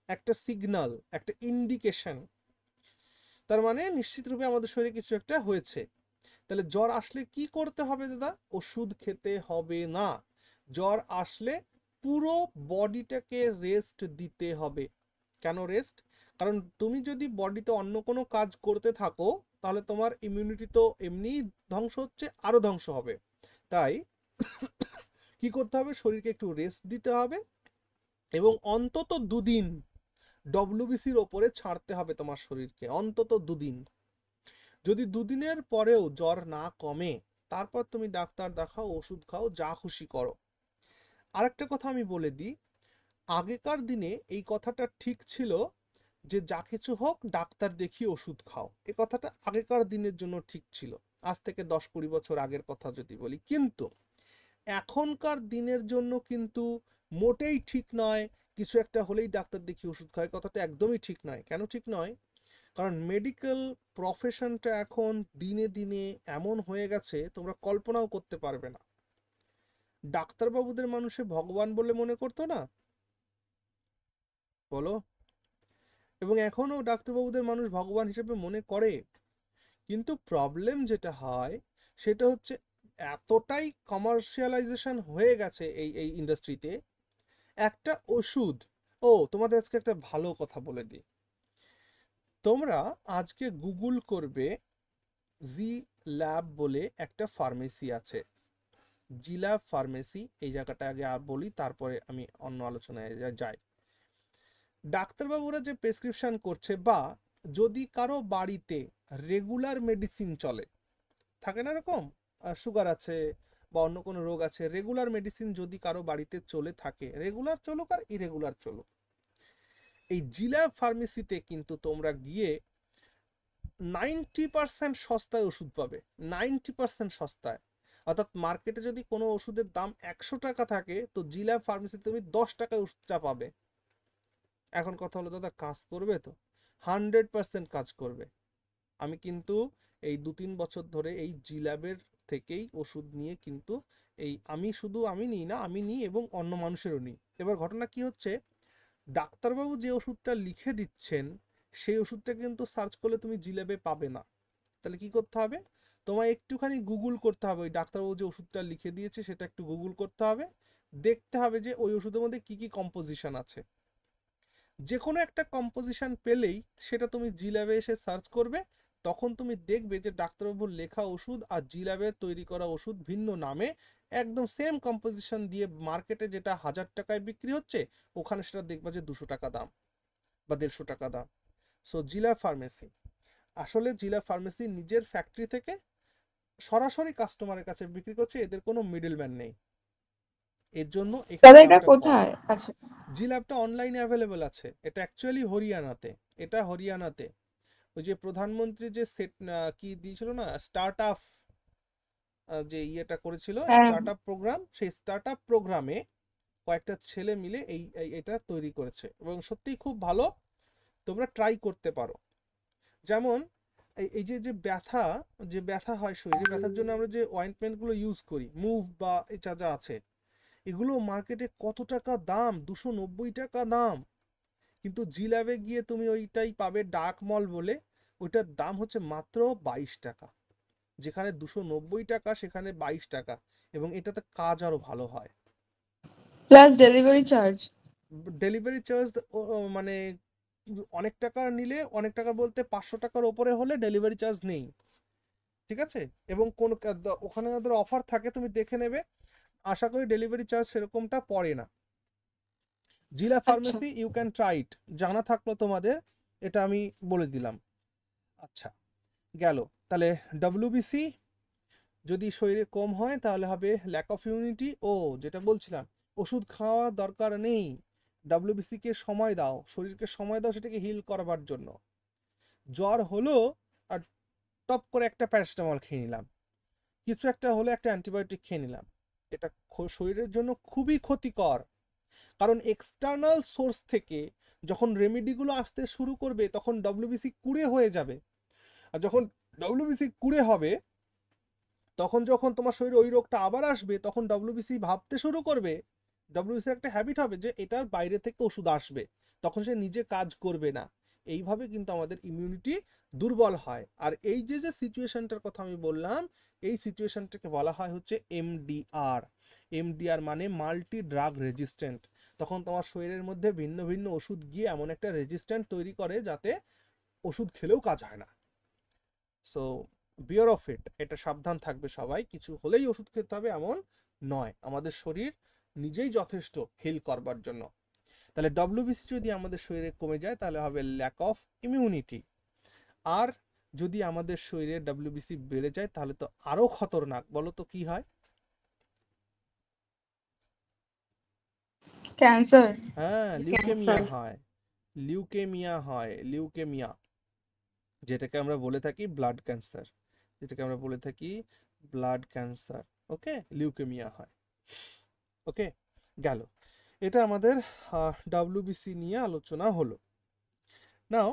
একটা সিগন্যাল, একটা ইন্ডিকেশন, তার মানে নিশ্চিত রূপে আমাদের শরীরে কিছু একটা হয়েছে। তাহলে জ্বর আসলে কি করতে হবে দাদা, ওষুধ খেতে হবে না, জ্বর আসলে পুরো বডিটাকে রেস্ট দিতে হবে। কেন রেস্ট? কারণ তুমি যদি বডিতে অন্য কোনো কাজ করতে থাকো তাহলে তোমার ইমিউনিটি তো এমনি ধ্বংস হচ্ছে, আরো ধ্বংস হবে। তাই কি করতে হবে, শরীরকে একটু রেস্ট দিতে হবে এবং অন্তত 2 দিন ডব্লিউবিসির ওপরে ছাড়তে হবে তোমার শরীরকে, অন্তত 2 দিন। যদি 2 দিনের পরেও জ্বর না কমে তারপর তুমি ডাক্তার দেখাও, ওষুধ খাও, যা খুশি করো। আরেকটা কথা আমি বলে দিই, আগেকার দিনে এই কথাটা ঠিক ছিল যে যা কিছু হোক ডাক্তার দেখিয়ে ওষুধ খাও, এই কথাটা আগেকার দিনের জন্য ঠিক ছিল, আজ থেকে 10-20 বছর আগের কথা যদি বলি। কিন্তু এখনকার দিনের জন্য কিন্তু মোটেই ঠিক নয় কিছু একটা হলেই ডাক্তার দেখিয়ে ওষুধ খায়, কথাটা একদমই ঠিক নয়। কেন ঠিক নয়? কারণ মেডিকেল প্রফেশনটা এখন দিনে দিনে এমন হয়ে গেছে তোমরা কল্পনাও করতে পারবে না। ডাক্তারবাবুদের মানুষে ভগবান বলে মনে করতো না, বলো? এবং এখনো ডাক্তারবাবুদের মানুষ ভগবান হিসেবে মনে করে। কিন্তু প্রবলেম যেটা হয় সেটা হচ্ছে এতটাই কমার্শিয়ালাইজেশন হয়ে গেছে এই এই ইন্ডাস্ট্রিতে, একটা ওষুধ, তোমাদের আজকে একটা ভালো কথা বলে দিই, তোমরা আজকে গুগল করবে জি ল্যাব বলে একটা ফার্মেসি আছে, জি ল্যাব ফার্মেসি, এই জায়গাটা আগে আর বলি তারপরে আমি অন্য আলোচনায় যাই। ডাক্তারবাবুরা যে প্রেসক্রিপশন করছে, বা যদি কারো বাড়িতে রেগুলার মেডিসিন চলে, থাকে না এরকম, সুগার আছে বা অন্য কোনো রোগ আছে, রেগুলার মেডিসিন যদি কারো বাড়িতে চলে থাকে, রেগুলার চলুক আর ইরেগুলার চলুক, এই জি ল্যাব ফার্মেসিতে কিন্তু তোমরা গিয়ে 90% সস্তায় ওষুধ পাবে, 90% সস্তায়। অর্থাৎ মার্কেটে যদি কোনো ওষুধের দাম 100 টাকা থাকে তো জি ল্যাব ফার্মেসিতে তুমি 10 টাকায় ওষুধটা পাবে। এখন কথা হলো দাদা কাজ করবে তো? 100% কাজ করবে। আমি কিন্তু এই 2-3 বছর ধরে এই জি ল্যাবের থেকেই ওষুধ নিয়ে কিন্তু আমি নিই না, আমি নিই এবং অন্য মানুষেরও নিই। এবার ঘটনা কি হচ্ছে, ডাক্তারবাবু যে ওষুধটা লিখে দিচ্ছেন সেই ওষুধটা কিন্তু সার্চ করলে তুমি জি ল্যাবে পাবে না। তাহলে কি করতে হবে, তোমায় একটুখানি গুগল করতে হবে, ওই ডাক্তারবাবু যে ওষুধটা লিখে দিয়েছে সেটা একটু গুগল করতে হবে, দেখতে হবে যে ওই ওষুধের মধ্যে কি কি কম্পোজিশন আছে। যে কোনো একটা কম্পোজিশন পেলেই সেটা তুমি জি ল্যাবে এসে সার্চ করবে, তখন তুমি দেখবে যে ডাক্তারবাবুর লেখা ওষুধ আর জি ল্যাবের তৈরি করা ওষুধ ভিন্ন নামে একদম সেম কম্পোজিশন দিয়ে মার্কেটে যেটা 1000 টাকায় বিক্রি হচ্ছে ওখানে সেটা দেখবা যে 200 টাকা দাম বা 150 টাকা দাম। সো জি ল্যাব ফার্মেসি, আসলে জি ল্যাব ফার্মেসি নিজের ফ্যাক্টরি থেকে সরাসরি কাস্টমারের কাছে বিক্রি করছে, এদের কোনো মিডলম্যান নেই, এর জন্য দাদা এখানে এটা দামটা কম। কোথায় আছে? জি ল্যাবটা অনলাইনে অ্যাভেলেবল আছে, এটা অ্যাকচুয়ালি হরিয়ানাতে, এটা হরিয়ানাতে ওই যে প্রধানমন্ত্রী যে সেট কি দিয়েছিল না, স্টার্ট আপ, যে ইয়েটা করেছিল হ্যাঁ স্টার্ট আপ প্রোগ্রাম, সেই স্টার্ট আপ প্রোগ্রামে কয়েকটা ছেলে মিলে এটা তৈরি করেছে এবং সত্যিই খুব ভালো, তোমরা ট্রাই করতে পারো। যেমন এই যে যে ব্যথা হয় শরীরে, ব্যথার জন্য আমরা যে অয়েন্টমেন্টগুলো ইউজ করি, মুভ বা এটা যা আছে, এগুলো মার্কেটে কত টাকা দাম, 290 টাকা দাম। কিন্তু জি ল্যাবে গিয়ে তুমি ওইটাই পাবে ডার্ক মল বলে, ওইটার দাম হচ্ছে মাত্র 22 টাকা। যেখানে 290 টাকা সেখানে 22 টাকা, এবং এটাতে কাজ আরো ভালো হয়। Plus delivery charge. Delivery charge মানে অনেক টাকা নিলে, অনেক টাকা বলতে 500 টাকার ওপরে হলে ডেলিভারি চার্জ নেই, ঠিক আছে? এবং কোন ওখানে ওদের অফার থাকে, তুমি দেখে নেবে। আশা করি ডেলিভারি চার্জ সেরকমটা পড়ে না। জিলা আচ্ছা pharmacy, you can try it, জানা থাকলো তোমাদের, এটা আমি বলে দিলাম। আচ্ছা, গেল। তাহলে ডব্লিউবিসি যদি শরীরে কম হয় তাহলে হবে ল্যাক অফ ইমিউনিটি। ও যেটা বলছিলাম, ওষুধ খাওয়া দরকার নেই, ডব্লিউবিসি কে সময় দাও, শরীরকে সময় দাও সেটাকে হিল করবার জন্য। জ্বর হলো আর টপ করে একটা প্যারাসিটামল খেয়ে নিলাম, কিছু একটা হলে একটা অ্যান্টিবায়োটিক খেয়ে নিলাম, এটা শরীরের জন্য খুবই ক্ষতিকর। কারণ এক্সটার্নাল সোর্স থেকে যখন রেমেডিগুলো আসতে শুরু করবে তখন ডব্লিউবিসি কুড়ে হয়ে যাবে। আর যখন ডব্লিউবিসি কুড়ে হবে, তখন যখন তোমার শরীরে ওই রোগটা আবার আসবে, তখন ডব্লিউবিসি ভাবতে শুরু করবে, ডব্লিউবিসির একটা হ্যাবিট হবে যে এটার বাইরে থেকে ওষুধ আসবে, তখন সে নিজে কাজ করবে না। এইভাবে কিন্তু আমাদের ইমিউনিটি দুর্বল হয়। আর এই যে যে সিচুয়েশনটার কথা আমি বললাম, এই সিচুয়েশনটাকে বলা হয় হচ্ছে এমডিআর। এমডিআর মানে মাল্টি ড্রাগ রেজিস্ট্যান্ট। তখন তোমার শরীরের মধ্যে ভিন্ন ভিন্ন ওষুধ গিয়ে এমন একটা রেজিস্ট্যান্ট তৈরি করে যাতে ওষুধ খেলেও কাজ হয় না। সো বিয়ার অফ ইট, এটা সাবধান থাকবে সবাই, কিছু হলেই ওষুধ খেতে হবে এমন নয়, আমাদের শরীর নিজেই যথেষ্ট হিল করবার জন্য। তাহলে ডব্লিউবিসি যদি আমাদের শরীরে কমে যায় তাহলে হবে ল্যাক অফ ইমিউনিটি। আর যদি আমাদের শরীরে ডব্লিউবিসি বেড়ে যায় তাহলে তো আরো খতরনাক, বলো তো কি হয়? ক্যান্সার। হ্যাঁ, লিউকেমিয়া হয়। লিউকেমিয়া হয়, লিউকেমিয়া, যেটাকে আমরা বলে থাকি ব্লাড ক্যান্সার, যেটাকে আমরা বলে থাকি ব্লাড ক্যান্সার। ওকে, লিউকেমিয়া হয়। ওকে, গেল। এটা আমাদের ডব্লিউবিসি নিয়ে আলোচনা হলো। নাও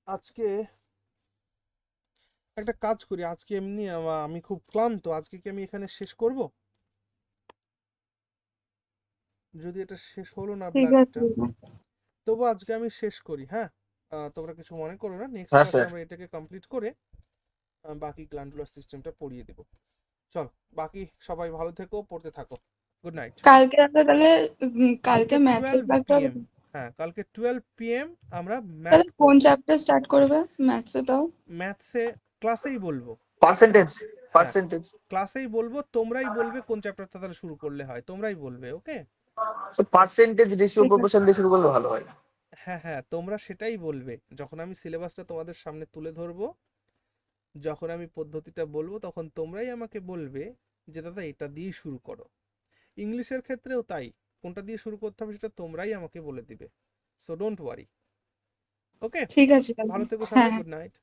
আজকে একটা কাজ করি, আজকে এমনি আমি খুব ক্লান্ত, আজকে কি আমি এখানে শেষ করব? যদি এটা শেষ হলো না ঠিক আছে। ব্লাডটা, তবু আজকে আমি শেষ করি, হ্যাঁ? তোমরা কিছু মনে করো না, নেক্সট হ্যাঁ ক্লাসে স্যার। আমরা এটাকে কমপ্লিট করে বাকি গ্ল্যান্ডুলার সিস্টেমটা পড়িয়ে দেব। চল, বাকি সবাই ভালো থেকো, পড়তে থাকো। Good night. কালকে আমরা তাহলে কালকে কালকে ম্যাথসের 12 ক্লাসটা হবে PM, হ্যাঁ কালকে 12 PM আমরা ম্যাথ তাহলে কোন করব। চ্যাপ্টার স্টার্ট করবে ম্যাথসে তাও? ম্যাথসে ক্লাসেই বলবো, পার্সেন্টেজ হ্যাঁ পার্সেন্টেজ ক্লাসেই বলবো, তোমরাই বলবে কোন চ্যাপ্টারটা তাহলে শুরু করলে হয়, তোমরাই বলবে। ওকে, তো পার্সেন্টেজ রেশিও ঠিক আছে। প্রপোর্শন দিয়ে শুরু করলে ভালো হয়। হ্যাঁ হ্যাঁ, তোমরা সেটাই বলবে যখন আমি সিলেবাসটা তোমাদের সামনে তুলে ধরবো, যখন আমি পদ্ধতিটা বলবো তখন তোমরাই আমাকে বলবে যে দাদা এটা দিয়েই শুরু করো। ইংলিশের ক্ষেত্রেও তাই, কোনটা দিয়ে শুরু করতে হবে সেটা তোমরাই আমাকে বলে দিবে। So don't worry. ওকে, ঠিক আছে ভালো থেকো হ্যাঁ সবাই, গুড নাইট।